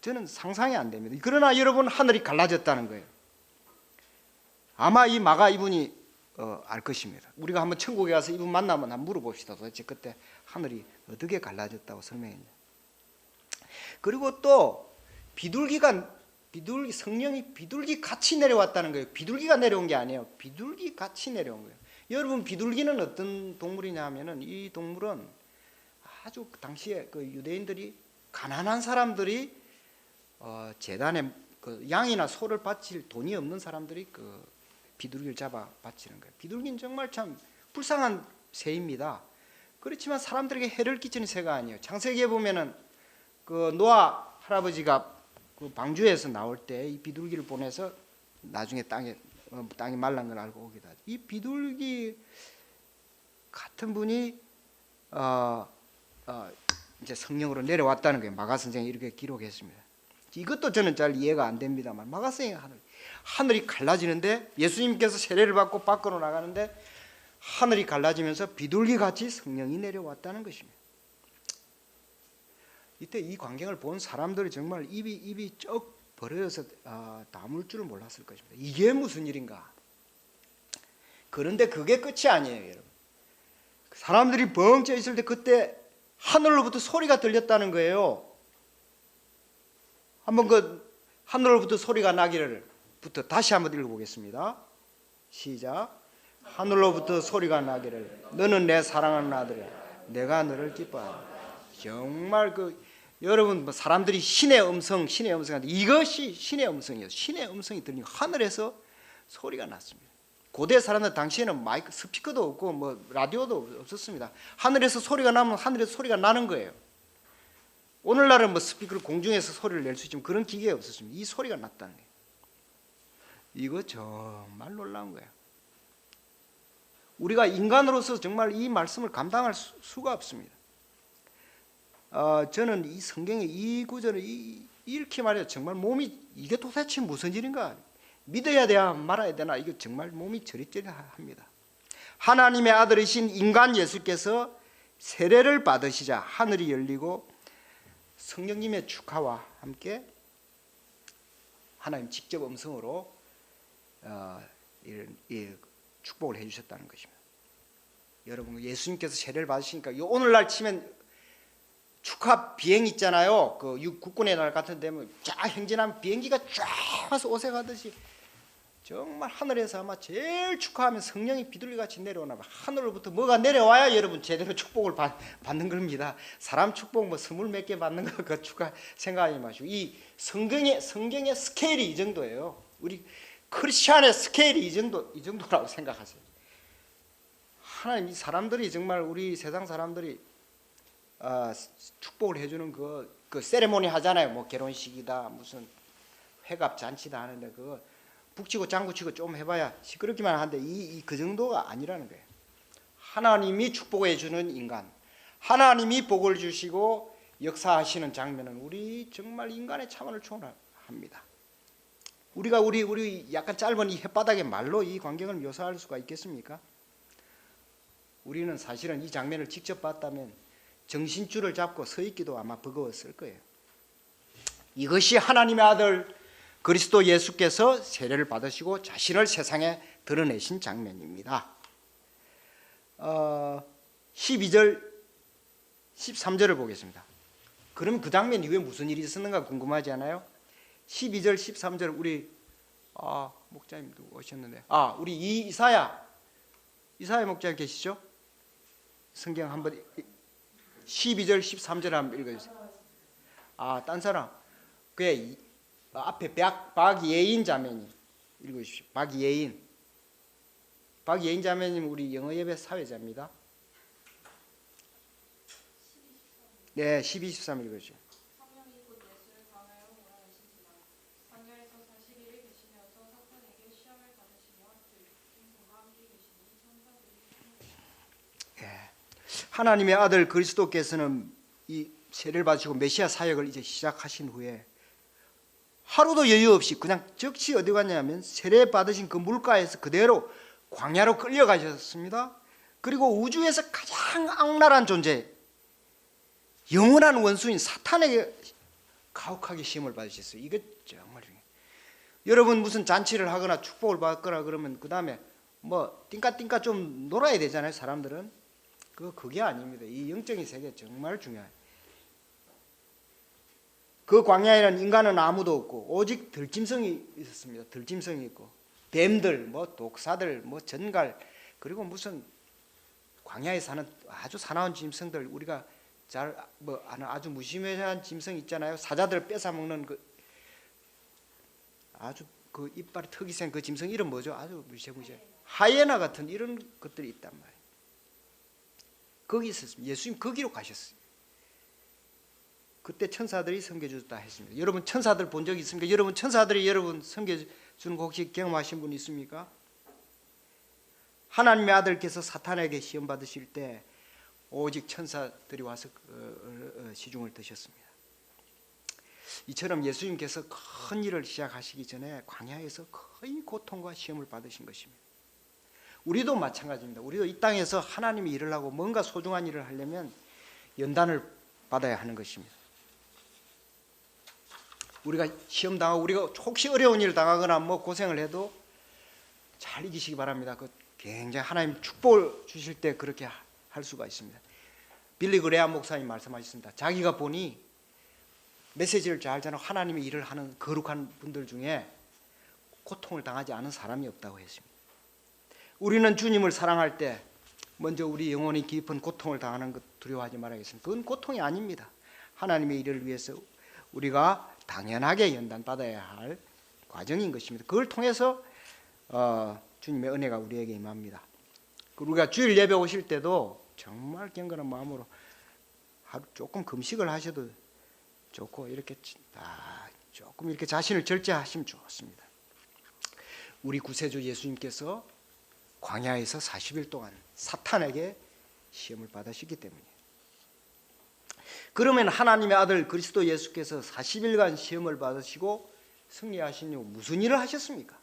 저는 상상이 안 됩니다. 그러나 여러분 하늘이 갈라졌다는 거예요. 아마 이 마가 이분이 알 것입니다. 우리가 한번 천국에 가서 이분 만나면 한번 물어봅시다. 도대체 그때 하늘이 어떻게 갈라졌다고 설명했냐. 그리고 또 성령이 비둘기 같이 내려왔다는 거예요. 비둘기가 내려온 게 아니에요. 비둘기 같이 내려온 거예요. 여러분 비둘기는 어떤 동물이냐 하면은 이 동물은 아주 당시에 그 유대인들이 가난한 사람들이 제단에 그 양이나 소를 바칠 돈이 없는 사람들이 그 비둘기를 잡아 바치는 거예요. 비둘기는 정말 참 불쌍한 새입니다. 그렇지만 사람들에게 해를 끼치는 새가 아니에요. 창세기에 보면은 그 노아 할아버지가 그 방주에서 나올 때 이 비둘기를 보내서 나중에 땅이 말란 걸 알고 오기도 하죠. 이 비둘기 같은 분이 이제 성령으로 내려왔다는 거예요. 마가 선생이 이렇게 기록했습니다. 이것도 저는 잘 이해가 안 됩니다만 마가 선생이 하늘이 갈라지는데 예수님께서 세례를 받고 밖으로 나가는데 하늘이 갈라지면서 비둘기 같이 성령이 내려왔다는 것입니다. 이때 이 광경을 본 사람들이 정말 입이 쩍 벌어져서 다물 줄을 몰랐을 것입니다. 이게 무슨 일인가? 그런데 그게 끝이 아니에요, 여러분. 사람들이 벙 쪄 있을 때 그때 하늘로부터 소리가 들렸다는 거예요. 한번 그 하늘로부터 소리가 나기를부터 다시 한번 읽어보겠습니다. 시작. 하늘로부터 소리가 나기를 너는 내 사랑하는 아들이야. 내가 너를 기뻐하노라. 정말 여러분 사람들이 신의 음성인데 이것이 신의 음성이에요. 신의 음성이 들리니 하늘에서 소리가 났습니다. 고대 사람들 당시에는 마이크 스피커도 없고 뭐 라디오도 없었습니다. 하늘에서 소리가 나면 하늘에서 소리가 나는 거예요. 오늘날은 뭐 스피커를 공중에서 소리를 낼 수 있지만 그런 기계가 없었습니다. 이 소리가 났다는 거예요. 이거 정말 놀라운 거예요. 우리가 인간으로서 정말 이 말씀을 감당할 수가 없습니다. 저는 이 성경의 이 구절을 읽기 말이에요. 정말 몸이 이게 도대체 무슨 일인가? 믿어야 돼야 말아야 되나, 이거 정말 몸이 저릿저릿합니다. 하나님의 아들이신 인간 예수께서 세례를 받으시자 하늘이 열리고 성령님의 축하와 함께 하나님 직접 음성으로 축복을 해주셨다는 것입니다. 여러분, 예수님께서 세례를 받으시니까 오늘날 치면 축하 비행 있잖아요. 그 국군의 날 같은 데면 쫙 행진하면 비행기가 쫙 와서 오색하듯이 정말 하늘에서 아마 제일 축하하면 성령이 비둘기같이 내려오나 봐. 하늘로부터 뭐가 내려와야 여러분 제대로 축복을 받는 겁니다. 사람 축복 뭐 선물 몇 개 받는 거 그 축하 생각하지 마시고, 이 성경의 스케일이 이 정도예요. 우리 크리스찬의 스케일이 이 정도라고 생각하세요. 하나님, 이 사람들이 정말 우리 세상 사람들이 축복을 해주는 그 세레모니 하잖아요. 뭐 결혼식이다 무슨 회갑 잔치다 하는데 그거 북치고 장구치고 좀 해봐야 시끄럽기만 한데 그 정도가 아니라는 거예요. 하나님이 축복해 주는 인간, 하나님이 복을 주시고 역사하시는 장면은 우리 정말 인간의 차원을 초월합니다. 우리가 우리 약간 짧은 이 햇바닥의 말로 이 광경을 묘사할 수가 있겠습니까? 우리는 사실은 이 장면을 직접 봤다면 정신줄을 잡고 서 있기도 아마 버거웠을 거예요. 이것이 하나님의 아들 그리스도 예수께서 세례를 받으시고 자신을 세상에 드러내신 장면입니다. 12절 13절을 보겠습니다. 그럼 그 장면 이후에 무슨 일이 있었는가 궁금하지 않아요? 12절 13절 우리 목자님도 오셨는데 우리 이사야 목자님 계시죠? 성경 한번 12절 13절 한번 읽어주세요. 딴 사람 그게 앞에 박예인 자매님 읽어주십시오. 박예인 자매님 우리 영어 예배 사회자입니다. 네, 12, 13 읽어주세요. 성령이 곧 예수를 광야로 몰아내신지라 광야에서 40일을 계시면서 사탄에게 시험을 받으시며 들짐승과 함께 계시니 천사들이 하나님의 아들 그리스도께서는 이 세례를 받으시고 메시아 사역을 이제 시작하신 후에 하루도 여유 없이 그냥 즉시 어디 갔냐면 세례 받으신 그 물가에서 그대로 광야로 끌려가셨습니다. 그리고 우주에서 가장 악랄한 존재, 영원한 원수인 사탄에게 가혹하게 시험을 받으셨어요. 이거 정말 중요해요. 여러분 무슨 잔치를 하거나 축복을 받거나 그러면 그 다음에 뭐 띵까띵까 좀 놀아야 되잖아요. 사람들은 그게 아닙니다. 이 영적인 세계 정말 중요해요. 그 광야에는 인간은 아무도 없고 오직 들짐승이 있었습니다. 들짐승이 있고 뱀들, 뭐 독사들, 뭐 전갈, 그리고 무슨 광야에 사는 아주 사나운 짐승들, 우리가 잘 뭐 아는 아주 무시무시한 짐승 있잖아요. 사자들 뺏어 먹는 그 아주 그 이빨이 턱이 센 그 짐승 이름 뭐죠? 아주 무시무시해. 하이에나 같은 이런 것들이 있단 말이에요. 거기 있었습니다. 예수님 거기로 가셨어요. 그때 천사들이 섬겨주었다 했습니다. 여러분 천사들 본 적 있습니까? 여러분 천사들이 여러분 섬겨주는 거 혹시 경험하신 분 있습니까? 하나님의 아들께서 사탄에게 시험 받으실 때 오직 천사들이 와서 시중을 드셨습니다. 이처럼 예수님께서 큰 일을 시작하시기 전에 광야에서 거의 고통과 시험을 받으신 것입니다. 우리도 마찬가지입니다. 우리도 이 땅에서 하나님이 일을 하고 뭔가 소중한 일을 하려면 연단을 받아야 하는 것입니다. 우리가 시험 당하고 우리가 혹시 어려운 일을 당하거나 뭐 고생을 해도 잘 이기시기 바랍니다. 그 굉장히 하나님 축복을 주실 때 그렇게 할 수가 있습니다. 빌리 그레암 목사님 말씀하셨습니다. 자기가 보니 메시지를 잘 전하고 하나님의 일을 하는 거룩한 분들 중에 고통을 당하지 않은 사람이 없다고 했습니다. 우리는 주님을 사랑할 때 먼저 우리 영혼이 깊은 고통을 당하는 것 두려워하지 말아야겠습니다. 그건 고통이 아닙니다. 하나님의 일을 위해서 우리가 당연하게 연단받아야 할 과정인 것입니다. 그걸 통해서 주님의 은혜가 우리에게 임합니다. 우리가 주일 예배 오실 때도 정말 경건한 마음으로 하루 조금 금식을 하셔도 좋고 이렇게 조금 이렇게 자신을 절제하시면 좋습니다. 우리 구세주 예수님께서 광야에서 40일 동안 사탄에게 시험을 받으시기 때문이에요. 그러면 하나님의 아들 그리스도 예수께서 40일간 시험을 받으시고 승리하신 이후 무슨 일을 하셨습니까?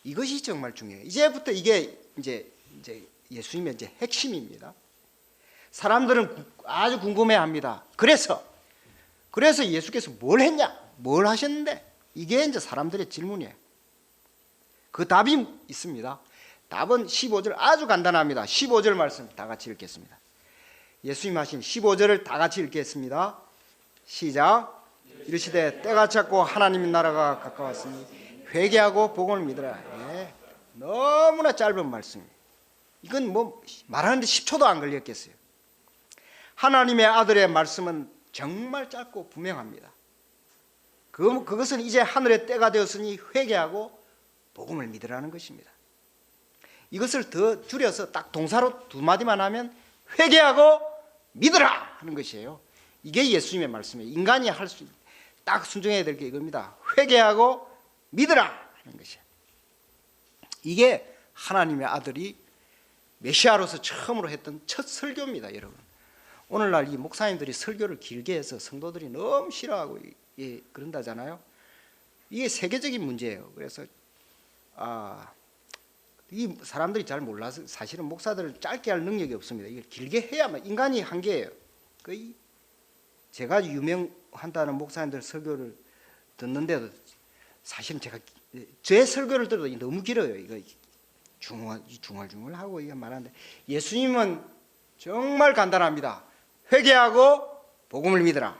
이것이 정말 중요해요. 이제부터 이게 이제 예수님의 이제 핵심입니다. 사람들은 아주 궁금해합니다. 그래서 예수께서 뭘 했냐, 뭘 하셨는데, 이게 이제 사람들의 질문이에요. 그 답이 있습니다. 답은 15절 아주 간단합니다. 15절 말씀 다 같이 읽겠습니다. 예수님 하신 15절을 다 같이 읽겠습니다. 시작. 이르시되 때가 찼고 하나님의 나라가 가까웠으니 회개하고 복음을 믿으라. 예, 너무나 짧은 말씀이에요. 이건 뭐 말하는데 10초도 안 걸렸겠어요. 하나님의 아들의 말씀은 정말 짧고 분명합니다. 그것은 이제 하늘의 때가 되었으니 회개하고 복음을 믿으라는 것입니다. 이것을 더 줄여서 딱 동사로 두 마디만 하면 회개하고 믿으라 하는 것이에요. 이게 예수님의 말씀이에요. 인간이 할 수 딱 순종해야 될 게 이겁니다. 회개하고 믿으라 하는 것이에요. 이게 하나님의 아들이 메시아로서 처음으로 했던 첫 설교입니다, 여러분. 오늘날 이 목사님들이 설교를 길게 해서 성도들이 너무 싫어하고 그런다잖아요. 이게 세계적인 문제예요. 그래서 이 사람들이 잘 몰라서 사실은 목사들을 짧게 할 능력이 없습니다. 이걸 길게 해야만, 인간이 한계예요. 제가 유명한다는 목사님들 설교를 듣는데도 사실은 제 설교를 들어도 너무 길어요. 이거 중얼중얼하고 이거 말하는데, 예수님은 정말 간단합니다. 회개하고 복음을 믿으라.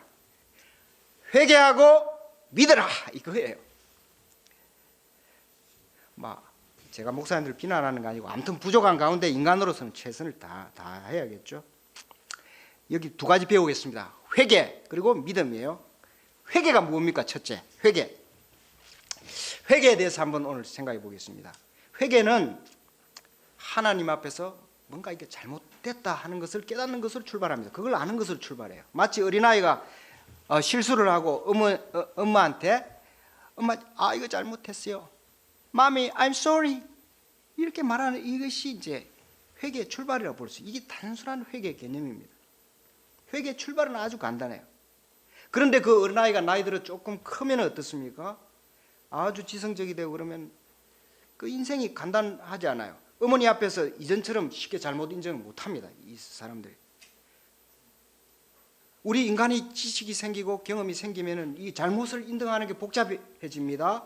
회개하고 믿으라, 이거예요. 제가 목사님들 비난하는 거 아니고, 아무튼 부족한 가운데 인간으로서는 최선을 다 해야겠죠. 여기 두 가지 배우겠습니다. 회개 그리고 믿음이에요. 회개가 뭡니까? 첫째, 회개에 대해서 한번 오늘 생각해 보겠습니다. 회개는 하나님 앞에서 뭔가 이게 잘못됐다 하는 것을 깨닫는 것으로 출발합니다. 그걸 아는 것으로 출발해요. 마치 어린아이가 실수를 하고 엄마한테 엄마 이거 잘못했어요. Mommy, I'm sorry. 이렇게 말하는 이것이 이제 회개의 출발이라고 볼 수 있어요. 이게 단순한 회개의 개념입니다. 회개의 출발은 아주 간단해요. 그런데 그 어린아이가 나이 들어 조금 크면 어떻습니까? 아주 지성적이 되고 그러면 그 인생이 간단하지 않아요. 어머니 앞에서 이전처럼 쉽게 잘못 인정을 못합니다. 이 사람들이. 우리 인간이 지식이 생기고 경험이 생기면 이 잘못을 인정하는 게 복잡해집니다.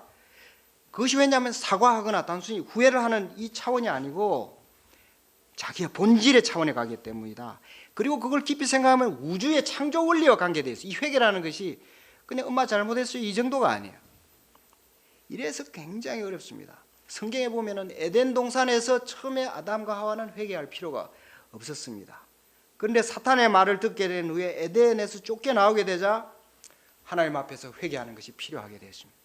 그것이 왜냐하면 사과하거나 단순히 후회를 하는 이 차원이 아니고 자기의 본질의 차원에 가기 때문이다. 그리고 그걸 깊이 생각하면 우주의 창조 원리와 관계되어 있어요. 이 회개라는 것이 그냥 엄마 잘못했어요 이 정도가 아니에요. 이래서 굉장히 어렵습니다. 성경에 보면은 에덴 동산에서 처음에 아담과 하와는 회개할 필요가 없었습니다. 그런데 사탄의 말을 듣게 된 후에 에덴에서 쫓겨나오게 되자 하나님 앞에서 회개하는 것이 필요하게 되었습니다.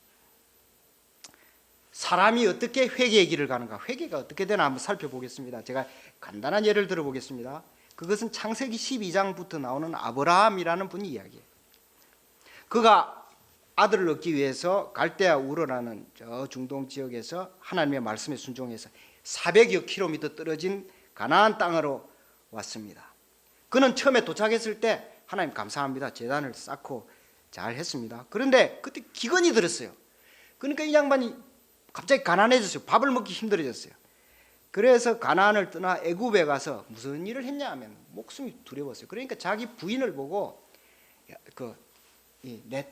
사람이 어떻게 회개의 길을 가는가, 회개가 어떻게 되나 한번 살펴보겠습니다. 제가 간단한 예를 들어보겠습니다. 그것은 창세기 12장부터 나오는 아브라함이라는 분이 이야기예요. 그가 아들을 얻기 위해서 갈대아 우르라는 저 중동 지역에서 하나님의 말씀에 순종해서 400여 킬로미터 떨어진 가나안 땅으로 왔습니다. 그는 처음에 도착했을 때 하나님 감사합니다. 제단을 쌓고 잘 했습니다. 그런데 그때 기근이 들었어요. 그러니까 이 양반이 갑자기 가난해졌어요. 밥을 먹기 힘들어졌어요. 그래서 가나안을 떠나 애굽에 가서 무슨 일을 했냐 하면 목숨이 두려웠어요. 그러니까 자기 부인을 보고 내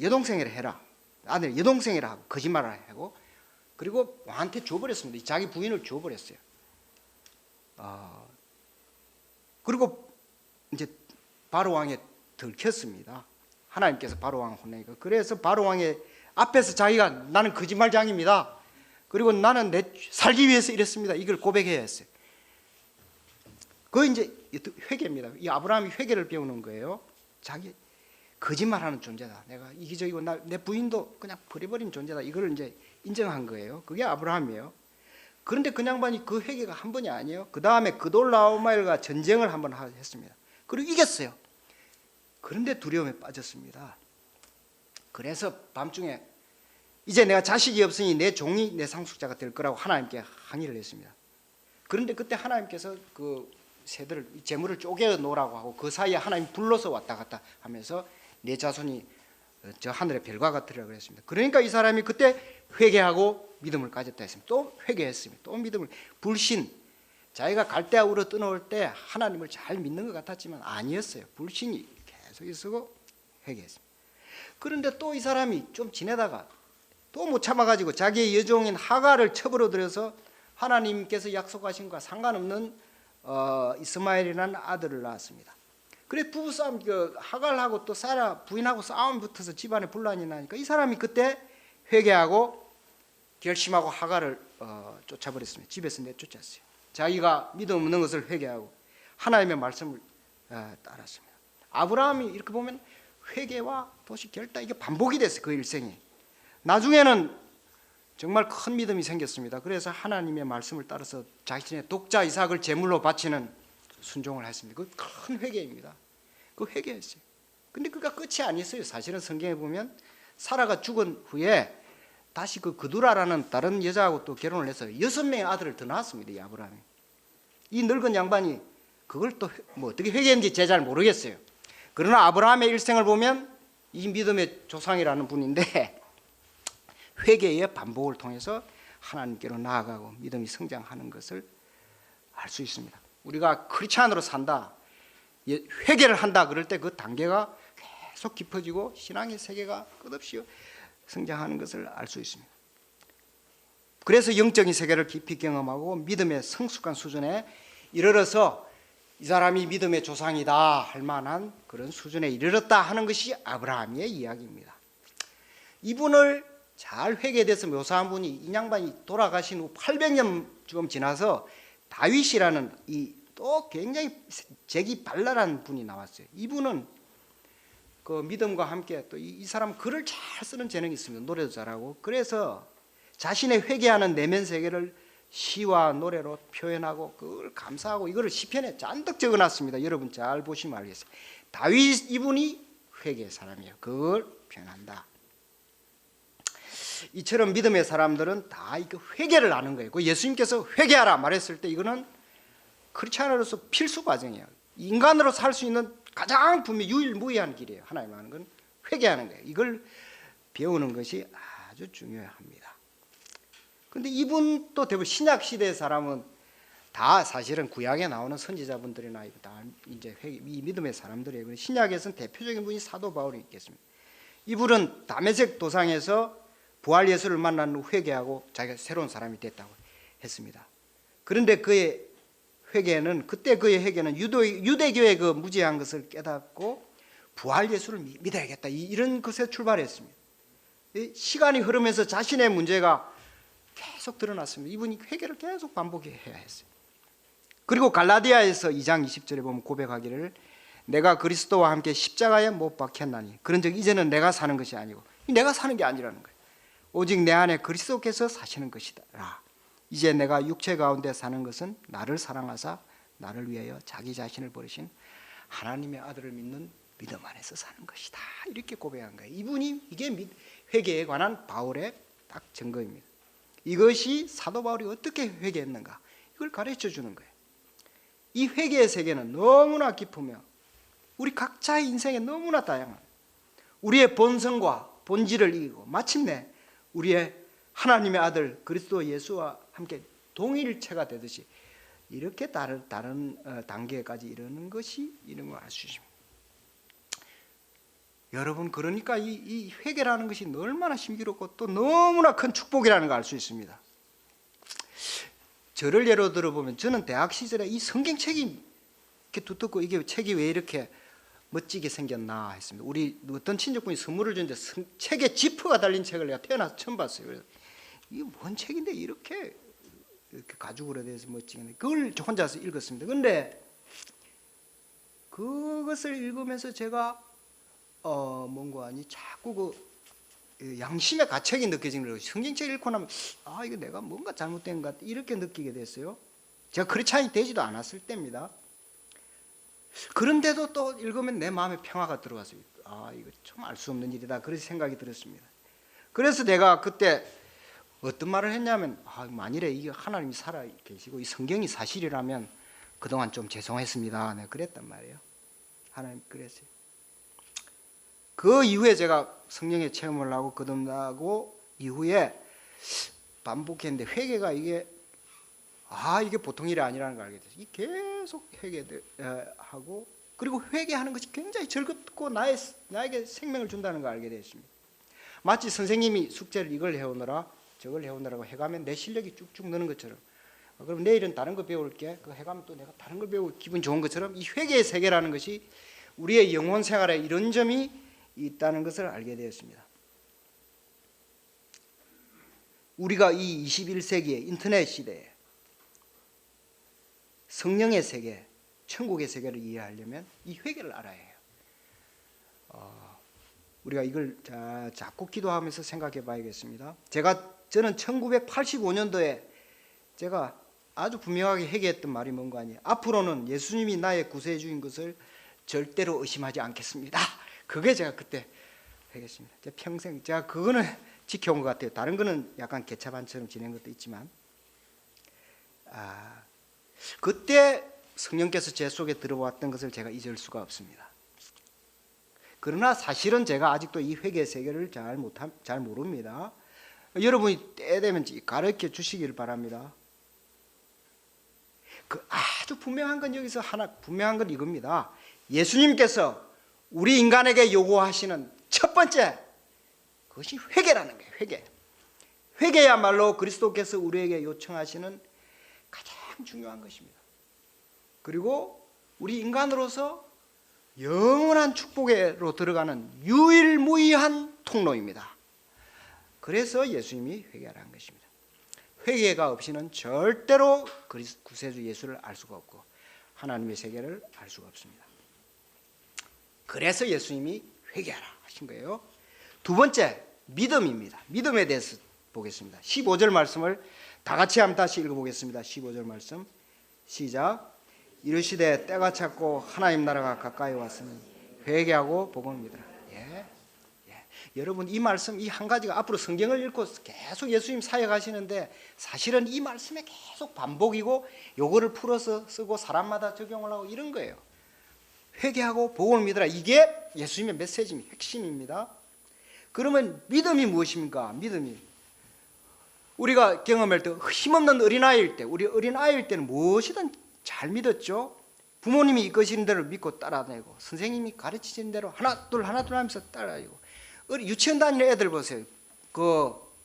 여동생이라 해라, 아들 여동생이라 하고 거짓말을 하고, 그리고 왕한테 줘버렸습니다. 자기 부인을 줘버렸어요. 그리고 이제 바로 왕에 들켰습니다. 하나님께서 바로 왕을 혼내니까. 그래서 바로 왕의 앞에서 자기가 나는 거짓말장입니다. 그리고 나는 내 살기 위해서 이랬습니다. 이걸 고백해야 했어요. 그 이제 회개입니다. 이 아브라함이 회개를 배우는 거예요. 자기 거짓말하는 존재다. 내가 이기적이고 내 부인도 그냥 버려버린 존재다. 이걸 이제 인정한 거예요. 그게 아브라함이에요. 그런데 그 양반이 그 회개가 한 번이 아니에요. 그 다음에 그돌라오마일과 전쟁을 한번 했습니다. 그리고 이겼어요. 그런데 두려움에 빠졌습니다. 그래서 밤중에 이제 내가 자식이 없으니 내 종이 내 상속자가 될 거라고 하나님께 항의를 했습니다. 그런데 그때 하나님께서 그 새들을 재물을 쪼개 놓으라고 하고 그 사이에 하나님 불러서 왔다 갔다 하면서 내 자손이 저 하늘의 별과 같으리라 그랬습니다. 그러니까 이 사람이 그때 회개하고 믿음을 가졌다 했습니다. 또 회개했습니다. 또 믿음을 불신 자기가 갈대아우로 떠나올 때 하나님을 잘 믿는 것 같았지만 아니었어요. 불신이 계속 있었고 회개했습니다. 그런데 또 이 사람이 좀 지내다가 또 못 참아가지고 자기의 여종인 하가를 첩으로 들여서 하나님께서 약속하신 것과 상관없는 이스마엘이라는 아들을 낳았습니다. 그래 부부싸움 하갈하고 또 사라 부인하고 싸움 붙어서 집안에 분란이 나니까 이 사람이 그때 회개하고 결심하고 하갈을 쫓아버렸습니다. 집에서 내쫓았어요. 자기가 믿음 없는 것을 회개하고 하나님의 말씀을 따랐습니다. 아브라함이 이렇게 보면 회개와 도시 결단 이게 반복이 됐어요. 그 일생에. 나중에는 정말 큰 믿음이 생겼습니다. 그래서 하나님의 말씀을 따라서 자신의 독자 이삭을 제물로 바치는 순종을 했습니다. 그 큰 회개입니다. 그 회개했어요. 근데 그가 끝이 아니었어요. 사실은 성경에 보면 사라가 죽은 후에 다시 그 그두라라는 다른 여자하고 또 결혼을 해서 6명의 아들을 더 낳았습니다. 이 아브라함이. 이 늙은 양반이 그걸 또 뭐 어떻게 회개했는지 제가 잘 모르겠어요. 그러나 아브라함의 일생을 보면 이 믿음의 조상이라는 분인데 회개의 반복을 통해서 하나님께로 나아가고 믿음이 성장하는 것을 알 수 있습니다. 우리가 크리스찬으로 산다, 회개를 한다 그럴 때 그 단계가 계속 깊어지고 신앙의 세계가 끝없이 성장하는 것을 알 수 있습니다. 그래서 영적인 세계를 깊이 경험하고 믿음의 성숙한 수준에 이르러서 이 사람이 믿음의 조상이다 할 만한 그런 수준에 이르렀다 하는 것이 아브라함의 이야기입니다. 이분을 잘 회개돼서 묘사한 분이 이 양반이 돌아가신 후 800년 좀 지나서 다윗이라는 이 또 굉장히 재기 발랄한 분이 나왔어요. 이분은 그 믿음과 함께 또 이 사람 글을 잘 쓰는 재능이 있습니다. 노래도 잘하고 그래서 자신의 회개하는 내면 세계를 시와 노래로 표현하고 그걸 감사하고 이거를 시편에 잔뜩 적어놨습니다. 여러분 잘 보시면 알겠어요. 다윗 이분이 회개의 사람이에요. 그걸 표현한다. 이처럼 믿음의 사람들은 다 이거 회개를 하는 거예요. 예수님께서 회개하라 말했을 때 이거는 크리스찬으로서 필수 과정이에요. 인간으로 살 수 있는 가장 분명 유일무이한 길이에요. 하나님 하는 건 회개하는 거예요. 이걸 배우는 것이 아주 중요합니다. 그런데 이분도 대부분 신약 시대의 사람은 다 사실은 구약에 나오는 선지자분들이나 다 이제 이 믿음의 사람들이에요. 신약에서는 대표적인 분이 사도 바울이 있겠습니다. 이분은 다메섹 도상에서 부활 예수를 만난 후 회개하고 자기가 새로운 사람이 됐다고 했습니다. 그런데 그의 회개는 그때 그의 회개는 유대교의 그 무지한 것을 깨닫고 부활 예수를 믿어야겠다 이런 것에 출발했습니다. 시간이 흐르면서 자신의 문제가 계속 드러났습니다. 이분이 회개를 계속 반복해야 했어요. 그리고 갈라디아에서 2장 20절에 보면 고백하기를 내가 그리스도와 함께 십자가에 못 박혔나니 그런즉 이제는 내가 사는 것이 아니고 내가 사는 게 아니라는 거예요. 오직 내 안에 그리스도께서 사시는 것이다. 이제 내가 육체 가운데 사는 것은 나를 사랑하사 나를 위하여 자기 자신을 버리신 하나님의 아들을 믿는 믿음 안에서 사는 것이다. 이렇게 고백한 거예요. 이분이 이게 회개에 관한 바울의 딱 증거입니다. 이것이 사도 바울이 어떻게 회개했는가 이걸 가르쳐 주는 거예요. 이 회개의 세계는 너무나 깊으며 우리 각자의 인생에 너무나 다양한 우리의 본성과 본질을 이기고 마침내 우리의 하나님의 아들 그리스도 예수와 함께 동일체가 되듯이 이렇게 다른 단계까지 이르는 것이 이런 걸 알 수 있습니다. 여러분 그러니까 이 회개라는 것이 얼마나 신비롭고 또 너무나 큰 축복이라는 걸 알 수 있습니다. 저를 예로 들어보면 저는 대학 시절에 이 성경책이 이렇게 두텁고 이게 책이 왜 이렇게 멋지게 생겼나 했습니다. 우리 어떤 친척분이 선물을 줬는데 책에 지퍼가 달린 책을 내가 태어나서 처음 봤어요. 그래서 이게 뭔 책인데 이렇게 가죽으로 돼서 멋지게 그걸 혼자서 읽었습니다. 그런데 그것을 읽으면서 제가 뭔가 아니 자꾸 그 양심의 가책이 느껴지는 거예요. 성경책 읽고 나면 이거 내가 뭔가 잘못된 것 같다 이렇게 느끼게 됐어요. 제가 크리스찬이 되지도 않았을 때입니다. 그런데도 또 읽으면 내 마음에 평화가 들어왔어요. 이거 좀 알 수 없는 일이다 그런 생각이 들었습니다. 그래서 내가 그때 어떤 말을 했냐면 만일에 이게 하나님이 살아 계시고 이 성경이 사실이라면 그동안 좀 죄송했습니다. 내가 그랬단 말이에요. 하나님 그랬어요. 그 이후에 제가 성령의 체험을 하고 거듭나고 이후에 반복했는데 회개가 이게 보통 일이 아니라는 걸 알게 됐어요. 계속 회개하고 그리고 회개하는 것이 굉장히 즐겁고 나에게 생명을 준다는 걸 알게 됐습니다. 마치 선생님이 숙제를 이걸 해오느라 저걸 해오느라고 해가면 내 실력이 쭉쭉 느는 것처럼 그럼 내일은 다른 거 배울게. 그거 해가면 또 내가 다른 걸 배우고 기분 좋은 것처럼 이 회개의 세계라는 것이 우리의 영혼 생활에 이런 점이 있다는 것을 알게 되었습니다. 우리가 이 21세기의 인터넷 시대에 성령의 세계, 천국의 세계를 이해하려면 이 회개를 알아야 해요. 우리가 이걸 자꾸 기도하면서 생각해 봐야겠습니다. 저는 1985년도에 제가 아주 분명하게 회개했던 말이 뭔가 아니에요. 앞으로는 예수님이 나의 구세주인 것을 절대로 의심하지 않겠습니다. 그게 제가 그때 회개했습니다. 평생 제가 그거는 지켜온 것 같아요. 다른 거는 약간 개차반처럼 지낸 것도 있지만 그때 성령께서 제 속에 들어왔던 것을 제가 잊을 수가 없습니다. 그러나 사실은 제가 아직도 이 회개의 세계를 잘 모릅니다. 여러분이 때 되면 가르쳐 주시길 바랍니다. 아주 분명한 건 여기서 분명한 건 이겁니다. 예수님께서 우리 인간에게 요구하시는 첫 번째 그것이 회개라는 거예요. 회개야말로 그리스도께서 우리에게 요청하시는 가장 중요한 것입니다. 그리고 우리 인간으로서 영원한 축복으로 들어가는 유일무이한 통로입니다. 그래서 예수님이 회개하라는 것입니다. 회개가 없이는 절대로 구세주 예수를 알 수가 없고 하나님의 세계를 알 수가 없습니다. 그래서 예수님이 회개하라 하신 거예요. 두 번째, 믿음입니다. 믿음에 대해서 보겠습니다. 15절 말씀을 다 같이 한번 다시 읽어보겠습니다. 15절 말씀 시작. 이르시되 때가 찼고 하나님 나라가 가까이 왔으니 회개하고 복음을 믿으라. 여러분 이 말씀 이 한 가지가 앞으로 성경을 읽고 계속 예수님 사역하시는데 사실은 이 말씀에 계속 반복이고 요거를 풀어서 쓰고 사람마다 적용을 하고 이런 거예요. 회개하고 복음을 믿으라. 이게 예수님의 메시지입니다. 핵심입니다. 그러면 믿음이 무엇입니까? 믿음이 우리가 경험할 때 힘없는 어린아이일 때 우리 어린아이일 때는 무엇이든 잘 믿었죠. 부모님이 이끄시는 대로 믿고 따라다니고 선생님이 가르치신 대로 하나 둘 하면서 따라다니고 유치원 다니는 애들 보세요.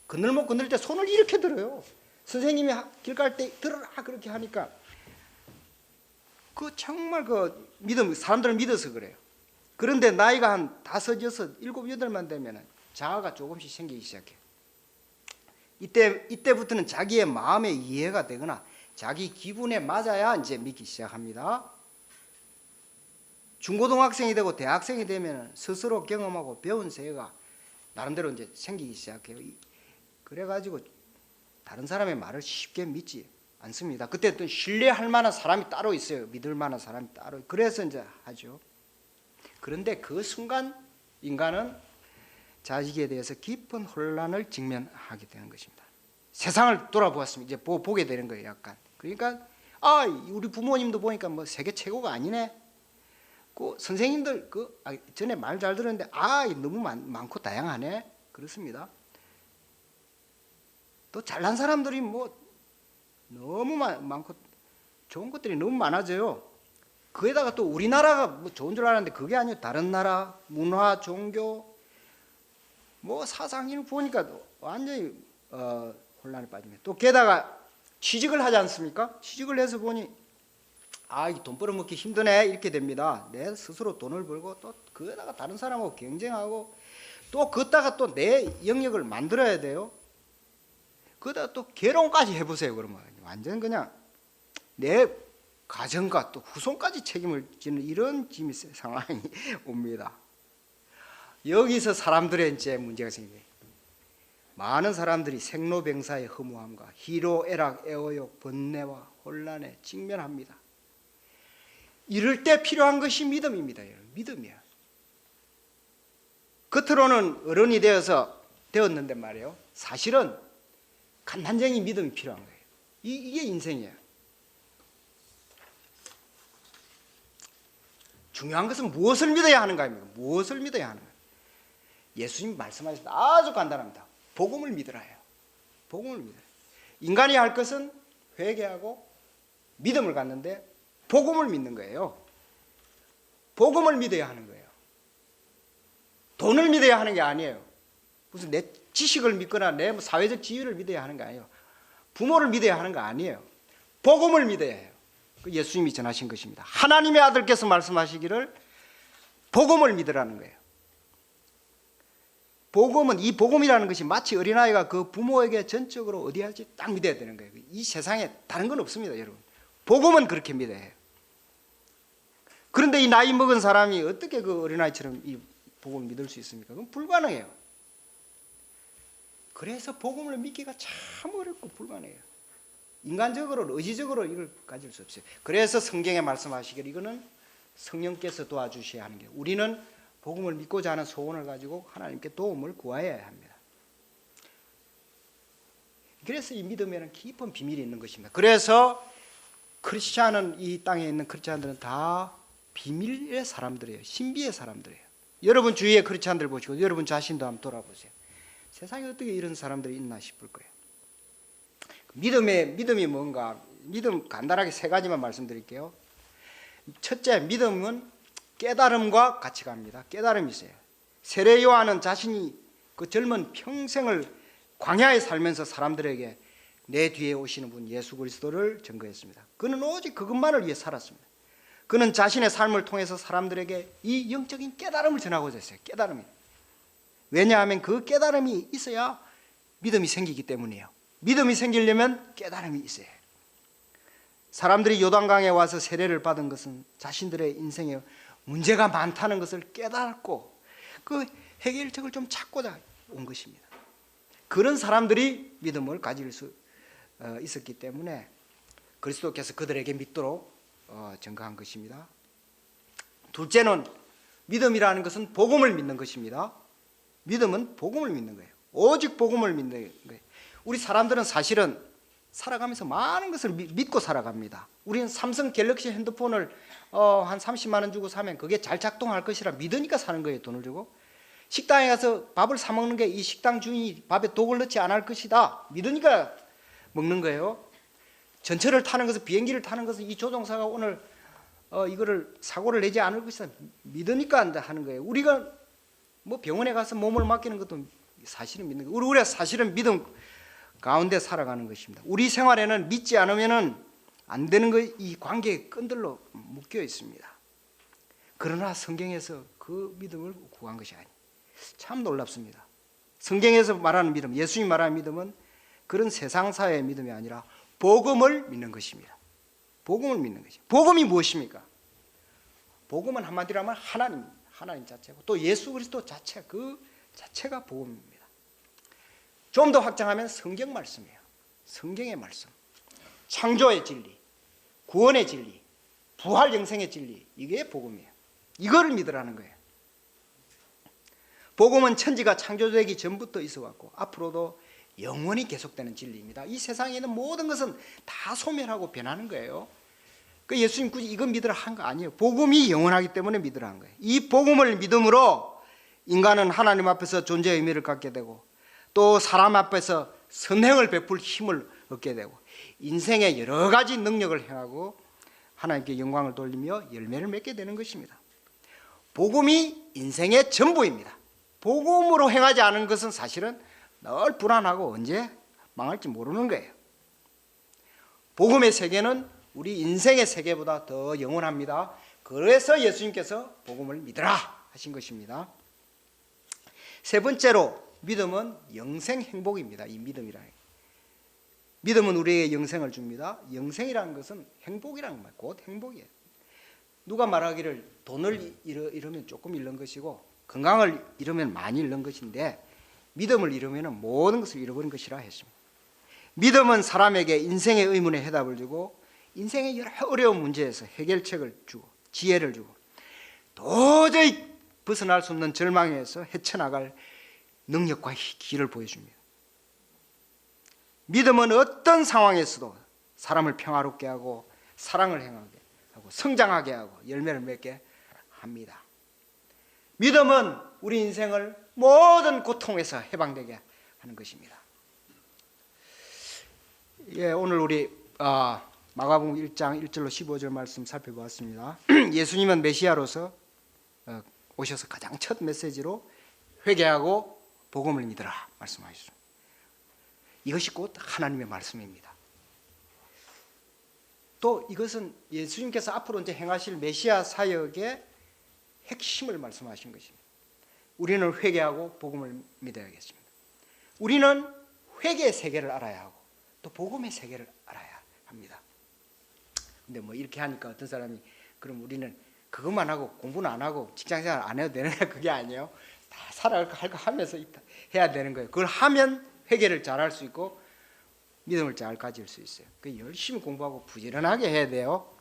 그늘목 건널 때 손을 이렇게 들어요. 선생님이 길 갈 때 들어라 그렇게 하니까 정말 믿음 사람들을 믿어서 그래요. 그런데 나이가 한 5, 6, 7, 8만 되면 자아가 조금씩 생기기 시작해요. 이때부터는 자기의 마음의 이해가 되거나 자기 기분에 맞아야 이제 믿기 시작합니다. 중고등학생이 되고 대학생이 되면 스스로 경험하고 배운 세가 나름대로 이제 생기기 시작해요. 그래가지고 다른 사람의 말을 쉽게 믿지 않습니다. 그때 또 신뢰할 만한 사람이 따로 있어요. 믿을 만한 사람이 따로. 그래서 이제 하죠. 그런데 그 순간 인간은 자식에 대해서 깊은 혼란을 직면하게 되는 것입니다. 세상을 돌아보았으면 이제 보게 되는 거예요. 약간. 그러니까 우리 부모님도 보니까 뭐 세계 최고가 아니네. 선생님들 전에 말 잘 들었는데 너무 많고 다양하네. 그렇습니다. 또 잘난 사람들이 뭐 너무 많고 좋은 것들이 너무 많아져요. 그에다가 또 우리나라가 뭐 좋은 줄 알았는데 그게 아니에요. 다른 나라 문화, 종교, 뭐 사상 이런 보니까 완전히 혼란에 빠집니다. 또 게다가 취직을 하지 않습니까? 취직을 해서 보니 돈 벌어먹기 힘드네 이렇게 됩니다. 내 스스로 돈을 벌고 또 그에다가 다른 사람하고 경쟁하고 또 그다가 또 내 영역을 만들어야 돼요. 그러다가 또 결혼까지 해보세요. 그러면 완전 그냥 내 가정과 또 후손까지 책임을 지는 이런 짐이 상황이 옵니다. 여기서 사람들의 이제 문제가 생겨요. 많은 사람들이 생로병사의 허무함과 희로애락, 애어욕, 번뇌와 혼란에 직면합니다. 이럴 때 필요한 것이 믿음입니다. 믿음이에요. 겉으로는 어른이 되었는데 말이에요. 사실은 간단적인 믿음이 필요한 거예요. 이게 인생이에요. 중요한 것은 무엇을 믿어야 하는가입니다. 무엇을 믿어야 하는가. 예수님 말씀하셨다. 아주 간단합니다. 복음을 믿으라요. 복음을 믿으라. 인간이 할 것은 회개하고 믿음을 갖는데 복음을 믿는 거예요. 복음을 믿어야 하는 거예요. 돈을 믿어야 하는 게 아니에요. 무슨 내 지식을 믿거나 내 사회적 지위를 믿어야 하는 거 아니에요. 부모를 믿어야 하는 거 아니에요. 복음을 믿어야 해요. 그 예수님이 전하신 것입니다. 하나님의 아들께서 말씀하시기를 복음을 믿으라는 거예요. 복음은, 이 복음이라는 것이 마치 어린아이가 그 부모에게 전적으로 어디 할지 딱 믿어야 되는 거예요. 이 세상에 다른 건 없습니다, 여러분. 복음은 그렇게 믿어야 해요. 그런데 이 나이 먹은 사람이 어떻게 그 어린아이처럼 이 복음을 믿을 수 있습니까? 그건 불가능해요. 그래서 복음을 믿기가 참 어렵고 불가능해요. 인간적으로, 의지적으로 이걸 가질 수 없어요. 그래서 성경에 말씀하시기를 이거는 성령께서 도와주셔야 하는 게, 우리는 복음을 믿고자 하는 소원을 가지고 하나님께 도움을 구해야 합니다. 그래서 이 믿음에는 깊은 비밀이 있는 것입니다. 그래서 크리스찬은, 이 땅에 있는 크리스찬들은 다 비밀의 사람들이에요. 신비의 사람들이에요. 여러분 주위의 크리스찬들 보시고 여러분 자신도 한번 돌아보세요. 세상에 어떻게 이런 사람들이 있나 싶을 거예요. 믿음이 뭔가? 믿음 간단하게 세 가지만 말씀드릴게요. 첫째, 믿음은 깨달음과 같이 갑니다. 깨달음이 있어요. 세례 요한은 자신이 그 젊은 평생을 광야에 살면서 사람들에게 내 뒤에 오시는 분 예수 그리스도를 증거했습니다. 그는 오직 그것만을 위해 살았습니다. 그는 자신의 삶을 통해서 사람들에게 이 영적인 깨달음을 전하고자 했어요. 깨달음이. 왜냐하면 그 깨달음이 있어야 믿음이 생기기 때문이에요. 믿음이 생기려면 깨달음이 있어야 해요. 사람들이 요단강에 와서 세례를 받은 것은 자신들의 인생에 문제가 많다는 것을 깨닫고 그 해결책을 좀 찾고자 온 것입니다. 그런 사람들이 믿음을 가질 수 있었기 때문에 그리스도께서 그들에게 믿도록 증거한 것입니다. 둘째는 믿음이라는 것은 복음을 믿는 것입니다. 믿음은 복음을 믿는 거예요. 오직 복음을 믿는 거예요. 우리 사람들은 사실은 살아가면서 많은 것을 믿고 살아갑니다. 우리는 삼성 갤럭시 핸드폰을 한 30만 원 주고 사면 그게 잘 작동할 것이라 믿으니까 사는 거예요. 돈을 주고. 식당에 가서 밥을 사 먹는 게 이 식당 주인이 밥에 독을 넣지 않을 것이다. 믿으니까 먹는 거예요. 전철을 타는 것은, 비행기를 타는 것은 이 조종사가 오늘 이거를 사고를 내지 않을 것이다. 믿으니까 하는 거예요. 우리가 뭐 병원에 가서 몸을 맡기는 것도 사실은 믿는 거예요. 우리가 사실은 믿음 가운데 살아가는 것입니다. 우리 생활에는 믿지 않으면은 안 되는 것, 이 관계의 끈들로 묶여 있습니다. 그러나 성경에서 그 믿음을 구한 것이 아니에요. 참 놀랍습니다. 성경에서 말하는 믿음, 예수님 말하는 믿음은 그런 세상사의 믿음이 아니라 복음을 믿는 것입니다. 복음을 믿는 것입니다. 복음이 무엇입니까? 복음은 한마디로 하면 하나님 자체고 또 예수 그리스도 자체, 그 자체가 복음입니다. 좀 더 확장하면 성경 말씀이에요. 성경의 말씀. 창조의 진리, 구원의 진리, 부활 영생의 진리, 이게 복음이에요. 이거를 믿으라는 거예요. 복음은 천지가 창조되기 전부터 있어왔고 앞으로도 영원히 계속되는 진리입니다. 이 세상에 있는 모든 것은 다 소멸하고 변하는 거예요. 그 예수님 굳이 이거 믿으라 한 거 아니에요. 복음이 영원하기 때문에 믿으라 한 거예요. 이 복음을 믿음으로 인간은 하나님 앞에서 존재의 의미를 갖게 되고 또 사람 앞에서 선행을 베풀 힘을 얻게 되고 인생의 여러 가지 능력을 행하고 하나님께 영광을 돌리며 열매를 맺게 되는 것입니다. 복음이 인생의 전부입니다. 복음으로 행하지 않은 것은 사실은 늘 불안하고 언제 망할지 모르는 거예요. 복음의 세계는 우리 인생의 세계보다 더 영원합니다. 그래서 예수님께서 복음을 믿으라 하신 것입니다. 세 번째로 믿음은 영생 행복입니다. 이 믿음이라는 게. 믿음은 우리에게 영생을 줍니다. 영생이라는 것은 행복이라는 말, 곧 행복이에요. 누가 말하기를 돈을 잃으면 조금 잃는 것이고 건강을 잃으면 많이 잃는 것인데 믿음을 잃으면 모든 것을 잃어버린 것이라 했습니다. 믿음은 사람에게 인생의 의문에 해답을 주고 인생의 여러 어려운 문제에서 해결책을 주고 지혜를 주고 도저히 벗어날 수 없는 절망에서 헤쳐나갈 능력과 길을 보여줍니다. 믿음은 어떤 상황에서도 사람을 평화롭게 하고 사랑을 행하게 하고 성장하게 하고 열매를 맺게 합니다. 믿음은 우리 인생을 모든 고통에서 해방되게 하는 것입니다. 예, 오늘 우리 마가복음 1장 1절로 15절 말씀 살펴보았습니다. 예수님은 메시아로서 오셔서 가장 첫 메시지로 회개하고 복음을 믿으라 말씀하셨습니다. 이것이 곧 하나님의 말씀입니다. 또 이것은 예수님께서 앞으로 이제 행하실 메시아 사역의 핵심을 말씀하신 것입니다. 우리는 회개하고 복음을 믿어야겠습니다. 우리는 회개의 세계를 알아야 하고 또 복음의 세계를 알아야 합니다. 근데 뭐 이렇게 하니까 어떤 사람이 그럼 우리는 그것만 하고 공부는 안 하고 직장생활 안 해도 되는 게 그게 아니에요. 다 살아갈 거 하면서 해야 되는 거예요. 그걸 하면 회개를 잘할 수 있고 믿음을 잘 가질 수 있어요. 그 열심히 공부하고 부지런하게 해야 돼요.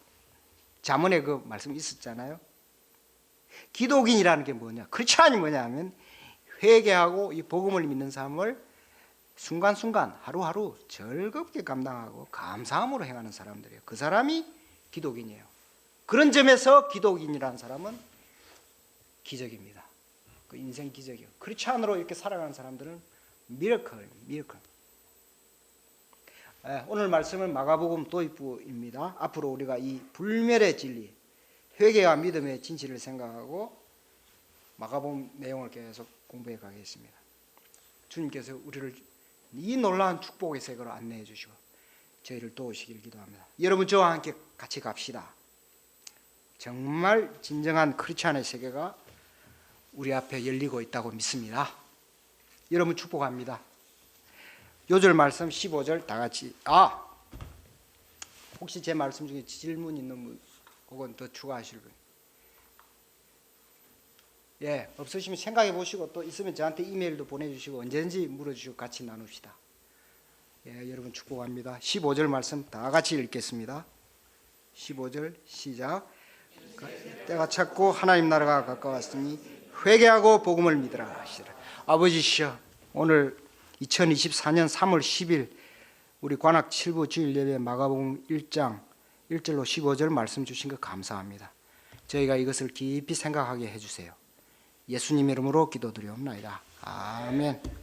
잠언에 그 말씀 있었잖아요. 기독인이라는 게 뭐냐? 크리스찬이 뭐냐 하면 회개하고 이 복음을 믿는 삶을 순간순간 하루하루 즐겁게 감당하고 감사함으로 행하는 사람들이에요. 그 사람이 기독인이에요. 그런 점에서 기독인이라는 사람은 기적입니다. 그 인생 기적이에요. 크리스찬으로 이렇게 살아가는 사람들은 미러클. 오늘 말씀은 마가복음 도입부입니다. 앞으로 우리가 이 불멸의 진리, 회개와 믿음의 진실을 생각하고 마가복음 내용을 계속 공부해 가겠습니다. 주님께서 우리를 이 놀라운 축복의 세계로 안내해 주시고 저희를 도우시길 기도합니다. 여러분 저와 함께 같이 갑시다. 정말 진정한 크리스찬의 세계가 우리 앞에 열리고 있다고 믿습니다. 여러분 축복합니다. 요절 말씀 15절 다 같이. 혹시 제 말씀 중에 질문 있는 분 그건 더 추가하실 분. 예, 없으시면 생각해 보시고 또 있으면 저한테 이메일도 보내주시고 언제든지 물어주시고 같이 나눕시다. 예, 여러분 축복합니다. 15절 말씀 다 같이 읽겠습니다. 15절 시작. 때가 찼고 하나님 나라가 가까웠으니 회개하고 복음을 믿으라 하시라. 아버지시여, 오늘 2024년 3월 10일 우리 관악 7부 주일 예배 마가복음 1장 1절로 15절 말씀 주신 것 감사합니다. 저희가 이것을 깊이 생각하게 해주세요. 예수님 이름으로 기도드리옵나이다. 아멘.